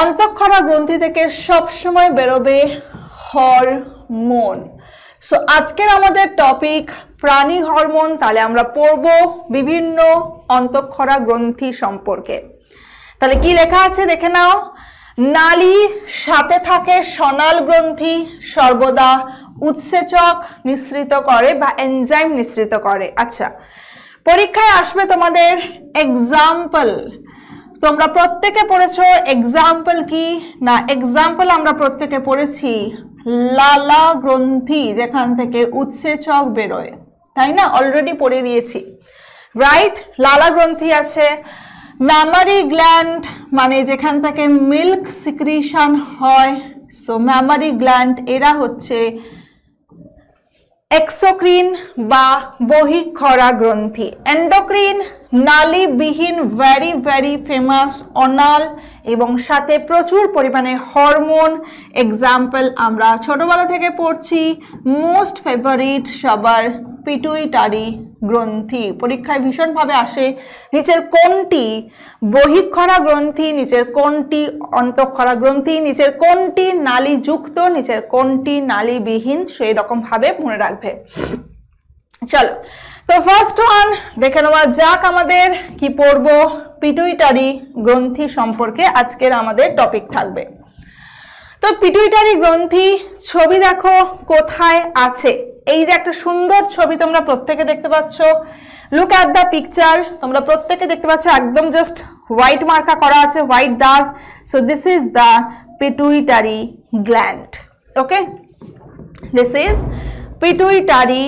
A: অন্তঃক্ষরা গ্রন্থি থেকে সবসময় বেরোবে হরমোন। সো আজকের আমাদের টপিক প্রাণী হরমোন। তাহলে আমরা পড়ব বিভিন্ন অন্তঃক্ষরা গ্রন্থি সম্পর্কে। তাহলে কি লেখা আছে দেখে নাও। নালী সাথে থাকে সনাল গ্রন্থি, সর্বদা উৎসেচক নিঃসৃত করে বা এনজাইম নিঃসৃত করে। আচ্ছা, পরীক্ষায় আসবে তোমাদের এক্সাম্পল। তোমরা প্রত্যেকে পড়েছো এক্সাম্পল কি না? এক্সাম্পল আমরা প্রত্যেকে পড়েছি লালা গ্রন্থি, যেখান থেকে উৎসেচক বেরোয়, তাই না? অলরেডি পড়ে দিয়েছি, রাইট? লালা গ্রন্থি আছে। ম্যামারি গ্ল্যান্ড, মানে যেখান থেকে মিল্ক সিক্রিশন হয়। সো ম্যামারি গ্ল্যান্ড এরা হচ্ছে এক্সোক্রিন বা বহিঃক্ষরা গ্রন্থি। এন্ডোক্রিন নালীবিহীন, ভেরি ভেরি ফেমাস, অনাল এবং সাথে প্রচুর পরিমাণে হরমোন। এক্সাম্পল আমরা ছোটবেলা থেকে পড়ছি, মোস্ট ফেভারিট সবার পিটুইটারি গ্রন্থি। পরীক্ষায় ভীষণভাবে আসে নিচের কোনটি বহিঃক্ষরা গ্রন্থি, নিচের কোনটি অন্তঃক্ষরা গ্রন্থি, নিচের কোনটি নালীযুক্ত, নিচের কোনটি নালীবিহীন, সেই রকম ভাবে মনে রাখবে। চলো, তো ফার্স্ট ওয়ান দেখে নেওয়া যাক। আমাদের কি পড়বো? পিটুইটারি গ্রন্থি সম্পর্কে আজকের আমাদের টপিক থাকবে। তো পিটুইটারি গ্রন্থি ছবি দেখো কোথায় আছে। এই যে একটা সুন্দর ছবি তোমরা প্রত্যেকে দেখতে পাচ্ছ, লুক অ্যাট দ্য পিকচার। তোমরা প্রত্যেকে দেখতে পাচ্ছ একদম জাস্ট হোয়াইট মার্কা করা আছে, হোয়াইট দাগ। So this is the pituitary gland. Okay, this is pituitary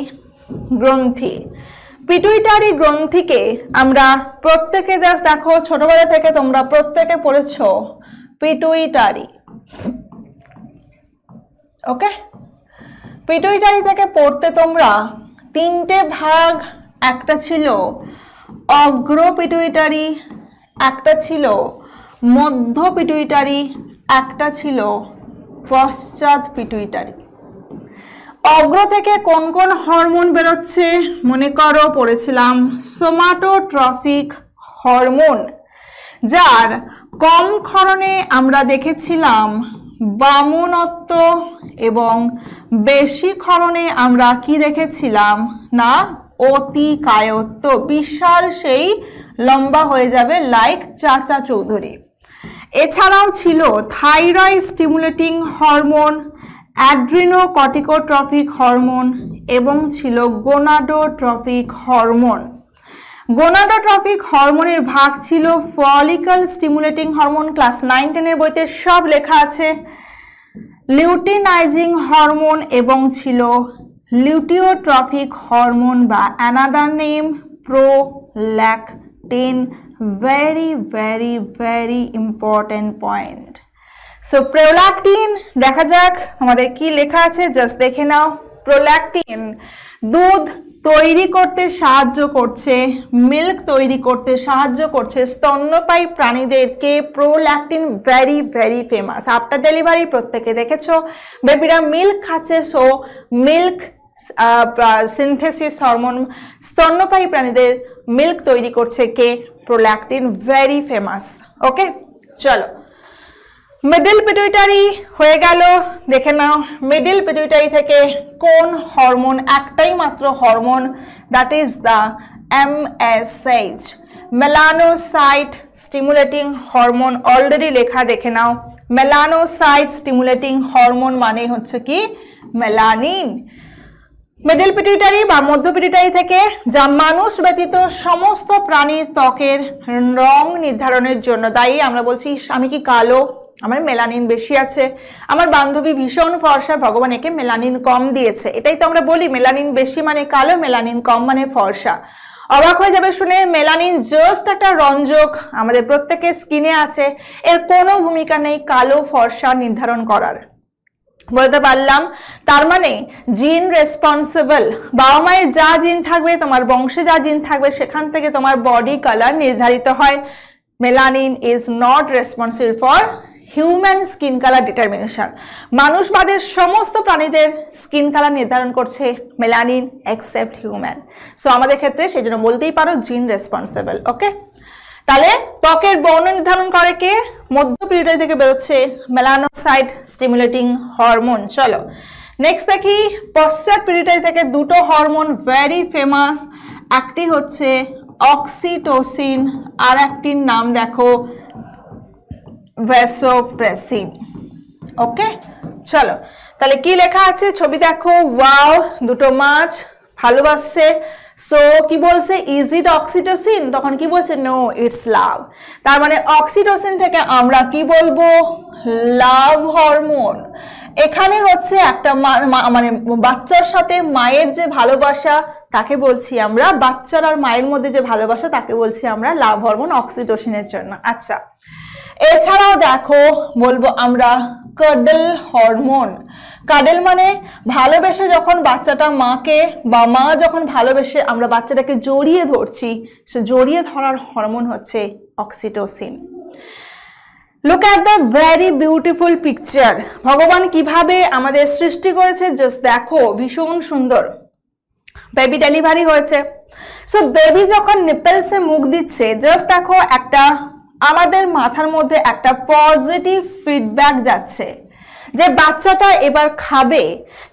A: গ্রন্থি। পিটুইটারি গ্রন্থিকে আমরা প্রত্যেকে জাস্ট দেখো, ছোটবেলা থেকে তোমরা প্রত্যেকে পড়েছো পিটুইটারি। ওকে, পিটুইটারি থেকে পড়তে তোমরা তিনটে ভাগ, একটা ছিল অগ্র পিটুইটারি, একটা ছিল মধ্য পিটুইটারি, একটা ছিল পশ্চাৎ পিটুইটারি। অগ্র থেকে কোন কোন হরমোন বেরোচ্ছে মনে করো, পড়েছিলাম সোমাটোট্রফিক হরমোন, যার কম ক্ষরণে আমরা দেখেছিলাম বামনত্ব এবং বেশি ক্ষরণে আমরা কি দেখেছিলাম না অতিকায়ত্ব। বিশাল সেই লম্বা হয়ে যাবে লাইক চাচা চৌধুরী। এছাড়াও ছিল থাইরয়েড স্টিমুলেটিং হরমোন, অ্যাড্রিনোকর্টিকোট্রফিক হরমোন এবং ছিল গোনাডোট্রফিক হরমোন। গোনাডোট্রফিক হরমোনের ভাগ ছিল ফলিকল স্টিমুলেটিং হরমোন, ক্লাস 9-10 বইতে সব লেখা আছে। লিউটিনাইজিং হরমোন এবং ছিল লিউটিওট্রফিক হরমোন বা another name prolactin. Very very very important point. So prolactin দেখা যাক আমাদের কি লেখা আছে, জাস্ট দেখে নাও। প্রোল্যাকটিন দুধ তৈরি করতে সাহায্য করছে, মিল্ক তৈরি করতে সাহায্য করছে স্তন্যপায়ী প্রাণীদেরকে। Prolactin very very famous. After delivery প্রত্যেকে দেখেছো বেবিরা মিল্ক খাচ্ছে, সো মিল্ক সিনথেসিস হরমোন, স্তন্যপায়ী প্রাণীদের মিল্ক তৈরি করছে কে? Prolactin, very famous. ওকে, চলো মিডল পিটুইটারি হয়ে গেল। দেখে নাও মিডল পিটুইটারি থেকে কোন হরমোন? একটাই মাত্র hormone, that is the MSH, melanocyte stimulating hormone. Already লেখা, দেখে নাও। মেলানোসাইট স্টিমুলেটিং হরমোন মানে হচ্ছে কি মেলানিন। মিডল পিটুইটারি বা মধ্য পিটুইটারি থেকে, যা মানুষ ব্যতীত সমস্ত প্রাণীর ত্বকের রং নির্ধারণের জন্য দায়ী। আমরা বলছি আমি কি কালো, আমার মেলানিন বেশি আছে, আমার বান্ধবী ভীষণ ফর্সা, ভগবান একে মেলানিন কম দিয়েছে। এটাই তো আমরা বলি, মেলানিন বেশি মানে কালো, মেলানিন কম মানে ফর্সা। অবাক হয়ে যাবে শুনে, মেলানিন জাস্ট একটা রঞ্জক, আমাদের প্রত্যেকের স্কিনে আছে, এর কোনো ভূমিকা নেই কালো ফর্সা নির্ধারণ করার। বলতে পারলাম, তার মানে জিন রেসপন্সিবল, বাবা মায়ের যা জিন থাকবে, তোমার বংশে যা জিন থাকবে, সেখান থেকে তোমার বডি কালার নির্ধারিত হয়। Melanin is not responsible for human skin colour determination. মানুষ বাদের সমস্ত প্রাণীদের স্কিন কালার নির্ধারণ করছে মেলানিন এক্সেপ্ট হিউম্যান। সো আমাদের ক্ষেত্রে সেই জন্য বলতেই পারো জিন রেসপন্সিবল। ওকে, তাহলে ত্বকের বর্ণ নির্ধারণ করে কে? মধ্য পিউটারি থেকে বেরোচ্ছে মেলানোসাইট স্টিমুলেটিং হরমোন। চলো নেক্সট দেখি, পশ্চাৎ পিউটারি থেকে দুটো হরমোন ভেরি ফেমাস, একটি হচ্ছে অক্সিটোসিন, আর একটির নাম দেখো ভ্যাসোপ্রেসিন। ওকে, চলো তাহলে কি লেখা আছে ছবি দেখো, ওয়াও দুটো মাছ ভালোবাসছে। সো কি বলছে, ইজ ইট অক্সিটোসিন? তখন কি বলছে, নো ইটস লাভ। তার মানে অক্সিটোসিন থেকে আমরা কি বলবো, লাভ হরমোন। এখানে হচ্ছে একটা মানে বাচ্চার সাথে মায়ের যে ভালোবাসা তাকে বলছি আমরা, বাচ্চার আর মায়ের মধ্যে যে ভালোবাসা তাকে বলছি আমরা লাভ হরমোন অক্সিটোসিনের জন্য। আচ্ছা, এছাড়াও দেখো বলবো আমরা কাডল হরমোন। কাডল মানে ভালোবেসে যখন বাচ্চাটা মাকে, বা মা যখন ভালোবেসে আমরা বাচ্চাটাকে জড়িয়ে ধরছি, সে জড়িয়ে ধরার হরমোন হচ্ছে oxytocin. Look at the very beautiful picture. ভগবান কিভাবে আমাদের সৃষ্টি করেছে জাস্ট দেখো, ভীষণ সুন্দর। বেবি ডেলিভারি হয়েছে, সো বেবি যখন নিপেলসে মুখ দিচ্ছে, জাস্ট দেখো একটা আমাদের মাথার মধ্যে একটা পজিটিভ ফিডব্যাক যাচ্ছে যে বাচ্চাটা এবার খাবে,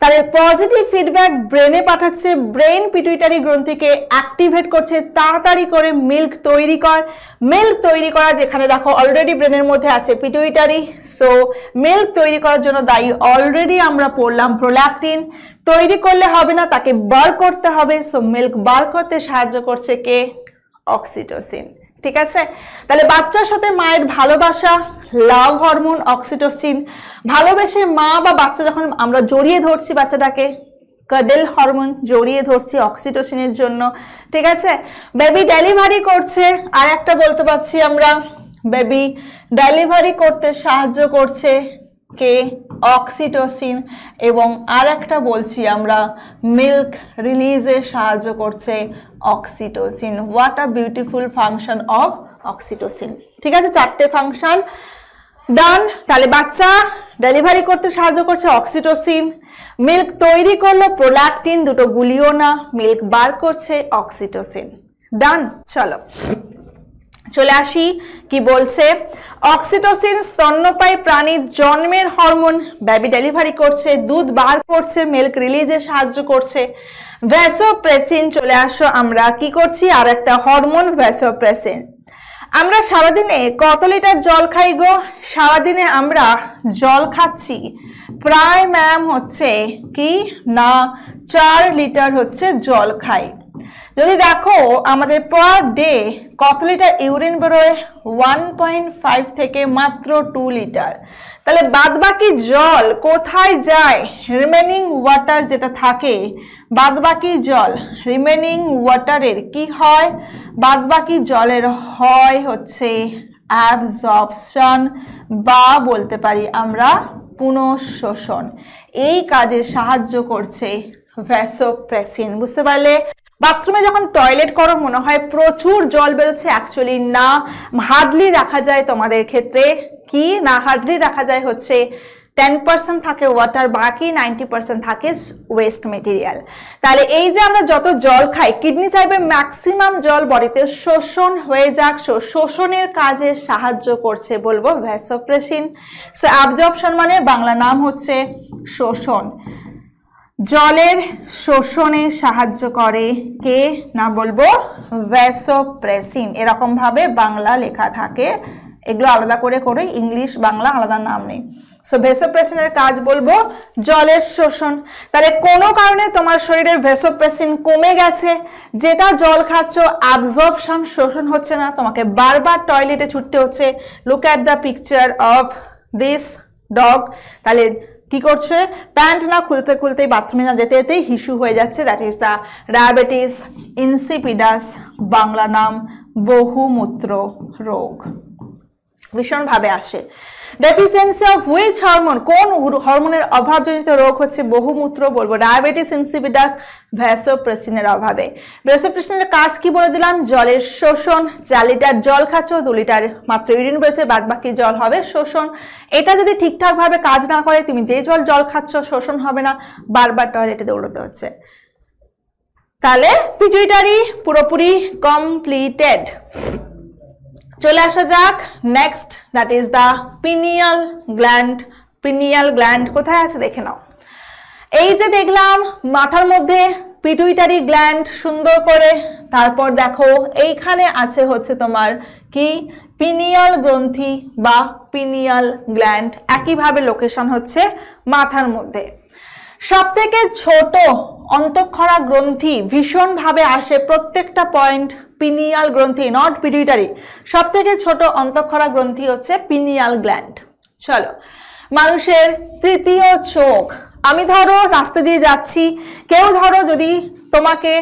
A: তাহলে পজিটিভ ফিডব্যাক ব্রেনে পাঠাচ্ছে, ব্রেন পিটুইটারি গ্রন্থিকে অ্যাক্টিভেট করছে তাড়াতাড়ি করে মিল্ক তৈরি কর। মিল্ক তৈরি করা যেখানে দেখো অলরেডি ব্রেনের মধ্যে আছে পিটুইটারি, সো মিল্ক তৈরি করার জন্য দায়ী অলরেডি আমরা পড়লাম প্রোল্যাকটিন। তৈরি করলে হবে না, তাকে বার করতে হবে, সো মিল্ক বার করতে সাহায্য করছে কে? অক্সিটোসিন। ঠিক আছে, তাহলে বাচ্চার সাথে মায়ের ভালোবাসা লাভ হরমোন অক্সিটোসিন। ভালোবেসে মা বা বাচ্চা যখন আমরা জড়িয়ে ধরছি বাচ্চাটাকে, কাডল হরমোন, জড়িয়ে ধরছি অক্সিটোসিনের জন্য। ঠিক আছে, বেবি ডেলিভারি করছে, আর একটা বলতে পারছি আমরা বেবি ডেলিভারি করতে সাহায্য করছে কে? অক্সিটোসিন। এবং আর একটা বলছি আমরা মিল্ক রিলিজে সাহায্য করছে oxytocin. What a beautiful function of oxytocin. ঠিক আছে, চারটে ফাংশন ডান। তাহলে বাচ্চা ডেলিভারি করতে সাহায্য করছে অক্সিটোসিন, মিল্ক তৈরি করলো প্রোল্যাকটিন, দুটো গুলিও না, মিল্ক বার করছে অক্সিটোসিন। ডান। চলো চলে আসি, কি বলছে, অক্সিটোসিন স্তন্যপায়ী প্রাণীর জন্মের হরমোন, বেবি ডেলিভারি করছে, দুধ বার করছে, মিল্ক রিলিজে সাহায্য করছে। ভ্যাসোপ্রেসিন, চলে আসো, আমরা কি করছি, আর একটা হরমোন ভ্যাসোপ্রেসিন। আমরা সারাদিনে কত লিটার জল খাই গো? সারাদিনে আমরা জল খাচ্ছি প্রায় ম্যাম হচ্ছে কি না 4 লিটার হচ্ছে জল খাই। যদি দেখো আমাদের পার ডে কত লিটার ইউরিন বেরোয়, 1.5 থেকে মাত্র 2 লিটার। তাহলে বাদবাকি জল কোথায় যায়? রিমেনিং ওয়াটার যেটা থাকে, বাদবাকি জল রিমেনিং ওয়াটারের কি হয়? বাদবাকি জলের হয় হচ্ছে অ্যাবজর্পশন, বা বলতে পারি আমরা পুনঃশোষণ। এই কাজে সাহায্য করছে ভ্যাসোপ্রেসিন। বুঝতে পারলে? বাথরুমে যখন টয়লেট করো মনে হয় প্রচুর জল বেরোচ্ছে, অ্যাকচুয়ালি না, হার্ডলি দেখা যায় তোমাদের ক্ষেত্রে কি না, হার্ডলি দেখা যায় হচ্ছে 10% থাকে ওয়াটার, বাকি 90% থাকে ওয়েস্ট মেটেরিয়াল। তাহলে এই যে আমরা যত জল খাই, কিডনি চাইবে ম্যাক্সিমাম জল বডিতে শোষণ হয়ে যাক, শোষণের কাজে সাহায্য করছে বলবো ভ্যাসোপ্রেসিন। সো অ্যাবজর্পশন মানে বাংলা নাম হচ্ছে শোষণ, জলের শোষণে সাহায্য করে কে না বলবো ভ্যাসোপ্রেসিন। এরকম ভাবে বাংলা লেখা থাকে, এগুলো আলাদা করে করে ইংলিশ বাংলা আলাদা নাম নেই। সো ভ্যাসোপ্রেসিনের কাজ বলবো জলের শোষণ। তাহলে কোনো কারণে তোমার শরীরের ভ্যাসোপ্রেসিন কমে গেছে, যেটা জল খাচ্ছ অ্যাবজর্পশন শোষণ হচ্ছে না, তোমাকে বারবার টয়লেটে ছুটতে হচ্ছে। Look at the picture of this dog, তাহলে কি করছে, প্যান্ট না খুলতে খুলতেই বাথরুমে না যেতে যেতেই হিসু হয়ে যাচ্ছে, that is the diabetes insipidus, Bangla নাম বহুমূত্র রোগ। ভীষণভাবে আসে। ডেফিসিয়েন্সি অফ হুইচ হরমোন, কোন হরমোনের অভাবজনিত রোগ হচ্ছে বহুমূত্র, বলবো ডায়াবেটিস ইনসিপিডাস ভ্যাসোপ্রেসিনের অভাবে। ভ্যাসোপ্রেসিনের কাজ কি বলে দিলাম, জলের শোষণ। 4 লিটার জল খাচ্ছ, 2 লিটার মাত্র ইউরিন বেরোচ্ছে, বাদ বাকি জল হবে শোষণ। এটা যদি ঠিকঠাক ভাবে কাজ না করে, তুমি যে জল খাচ্ছ শোষণ হবে না, বারবার টয়লেটে দৌড়তে হচ্ছে। তাহলে পিটুইটারি পুরোপুরি কমপ্লিটেড। চলে আসা যাক next, that is the pineal gland. Pineal gland কোথায় আছে দেখে নাও। এই যে দেখলাম মাথার মধ্যে পিটুইটারি গ্ল্যান্ড সুন্দর করে, তারপর দেখো এইখানে আছে হচ্ছে তোমার কি পিনিয়াল গ্রন্থি বা পিনিয়াল গ্ল্যান্ড, একইভাবে লোকেশন হচ্ছে মাথার মধ্যে। সব থেকে ছোট অন্তঃক্ষরা গ্রন্থি ভীষণভাবে আসে, প্রত্যেকটা পয়েন্ট পিনিয়াল গ্রন্থি, নট পিটুইটারি। সব থেকে ছোট অন্তঃক্ষরা গ্রন্থি হচ্ছে পিনিয়াল গ্ল্যান্ড। চলো, মানুষের তৃতীয় চোখ। আমি ধরো রাস্তা দিয়ে যাচ্ছি, কেউ ধরো যদি তোমাকে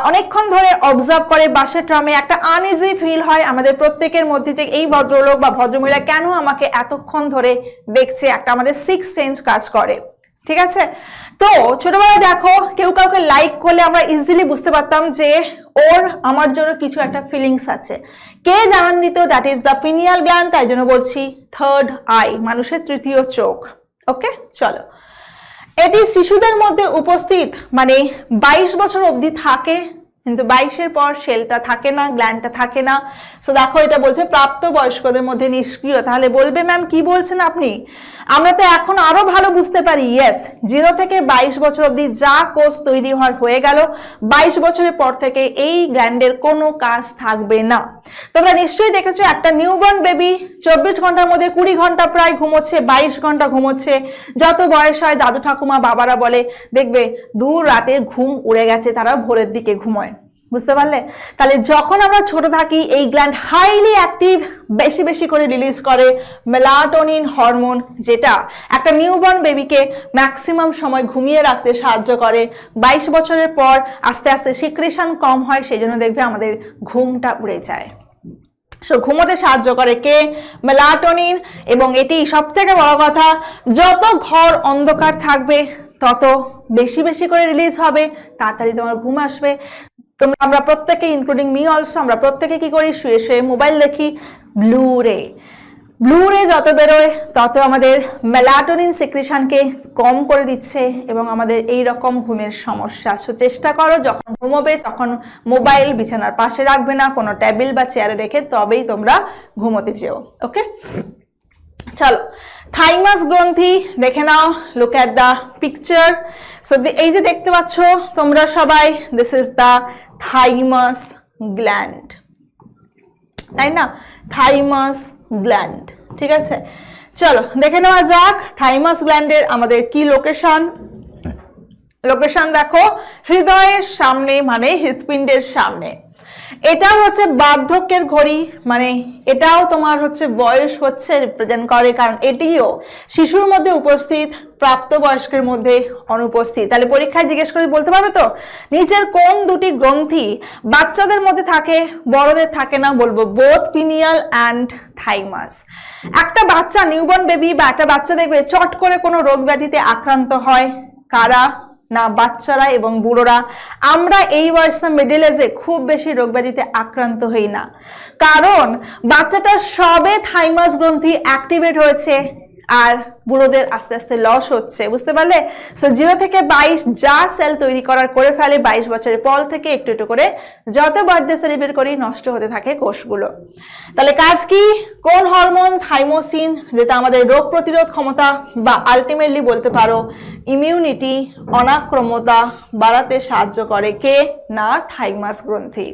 A: অনেকক্ষণ ধরে অবজার্ভ করে বাসে ট্রামে, একটা আনইজি ফিল হয় আমাদের প্রত্যেকের মধ্যে যে এই ভদ্রলোক বা ভদ্রমহিলা কেন আমাকে এতক্ষণ ধরে দেখছে, একটা আমাদের সিক্স সেন্স কাজ করে, ঠিক আছে। তো ছোটবেলায় দেখো কেউ কাউকে লাইক করলে আমরা ইজিলি বুঝতে পারতাম যে ওর আমার জন্য কিছু একটা ফিলিংস আছে। কে জানান দিত, that is the pineal gland. তাই জন্য বলছি থার্ড আই, মানুষের তৃতীয় চোখ। ওকে, চলো। এটি শিশুদের মধ্যে উপস্থিত, মানে 22 বছর অবধি থাকে, কিন্তু 22-এর পর সেলটা থাকে না, গ্ল্যান্ডটা থাকে না। সো দেখো এটা বলছে প্রাপ্ত বয়স্কদের মধ্যে নিষ্ক্রিয়। তাহলে বলবে ম্যাম কি বলছেন আপনি, আমরা তো এখন আরো ভালো বুঝতে পারি। ইয়েস, 0 থেকে 22 বছর অবধি যা কোষ তৈরি হওয়ার হয়ে গেল, 22 বছরের পর থেকে এই গ্ল্যান্ডের কোনো কাজ থাকবে না। তোমরা নিশ্চয়ই দেখেছো একটা নিউবর্ন বেবি 24 ঘন্টার মধ্যে 20 ঘন্টা প্রায় ঘুমোচ্ছে, 22 ঘন্টা ঘুমোচ্ছে। যত বয়স হয় দাদু ঠাকুমা বাবারা বলে দেখবে দূর রাতে ঘুম উড়ে গেছে, তারা ভোরের দিকে ঘুমোয়। বুঝতে পারলে? তাহলে যখন আমরা ছোট থাকি এই গ্ল্যান্ড হাইলি অ্যাক্টিভ, বেশি বেশি করে রিলিজ করে মেলাটোনিন হরমোন, যেটা একটা নিউবর্ন বেবিকে ম্যাক্সিমাম সময় ঘুমিয়ে রাখতে সাহায্য করে। 22 বছরের পর আস্তে আস্তে সিক্রেশন কম হয়, সেই জন্য দেখবে আমাদের ঘুমটা উড়ে যায়। সো ঘুমোতে সাহায্য করে কে, মেলাটোনিন। এবং এটি সব থেকে বড় কথা, যত ঘর অন্ধকার থাকবে তত বেশি বেশি করে রিলিজ হবে, তাড়াতাড়ি তোমার ঘুম আসবে। আমরা প্রত্যেকে ইনক্লুডিং মি অলসো, আমরা প্রত্যেকে কি করি, শুয়ে শুয়ে মোবাইল দেখি। ব্লু রে যত বেরোয় তত আমাদের মেলাটোনিন সিক্রেশনকে কম করে দিচ্ছে এবং আমাদের এই রকম ঘুমের সমস্যা। সো চেষ্টা করো যখন ঘুমোবে তখন মোবাইল বিছানার পাশে রাখবে না, কোনো টেবিল বা চেয়ারে রেখে তবেই তোমরা ঘুমোতে যেও। ওকে, চলো। থাইমাস গ্রন্থি দেখে নাও, look at the picture. So এই যে দেখতে পাচ্ছ তোমরা সবাই, this is the thymus gland, তাই না? থাইমাস গ্ল্যান্ড, ঠিক আছে। চলো দেখে নেওয়া যাক থাইমাস গ্ল্যান্ডের আমাদের কি লোকেশন। দেখো হৃদয়ের সামনে, মানে হৃৎপিণ্ডের সামনে। এটাও হচ্ছে বার্ধক্যের ঘড়ি, মানে এটাও তোমার হচ্ছে বয়স হচ্ছে রিপ্রেজেন্ট করে, কারণ এটিও শিশুর মধ্যে উপস্থিত, প্রাপ্তবয়স্কের মধ্যে অনুপস্থিত। তাহলে পরীক্ষায় জিজ্ঞেস করে বলতে পারবে তো নিচের কোন দুটি গ্রন্থি বাচ্চাদের মধ্যে থাকে, বড়দের থাকে না? বলবো বোথ পিনিয়াল অ্যান্ড থাইমাস। একটা বাচ্চা নিউবর্ন বেবি বা একটা বাচ্চা দেখবে চট করে কোনো রোগ ব্যাধিতে আক্রান্ত হয়, কারা না? বাচ্চারা এবং বুড়োরা। আমরা এই বয়সে মিডল এজে খুব বেশি রোগ ব্যাধিতে আক্রান্ত হই না, কারণ বাচ্চাটা সবে থাইমাস গ্রন্থি অ্যাক্টিভেট হয়েছে আর বুড়োদের আস্তে আস্তে লস হচ্ছে। বুঝতে পারলে? সো 0 থেকে 22 যা সেল তৈরি করার করে ফেলে, 22 বছরের পর থেকে একটু একটু করে যত বার্থডে সেলিব্রেট করি নষ্ট হতে থাকে কোষগুলো। তাহলে কাজ কি? কোন হরমোন? থাইমোসিন, যেটা আমাদের রোগ প্রতিরোধ ক্ষমতা বা আলটিমেটলি বলতে পারো ইমিউনিটি, অনাক্রমতা বাড়াতে সাহায্য করে। কে না? থাইমাস গ্রন্থি।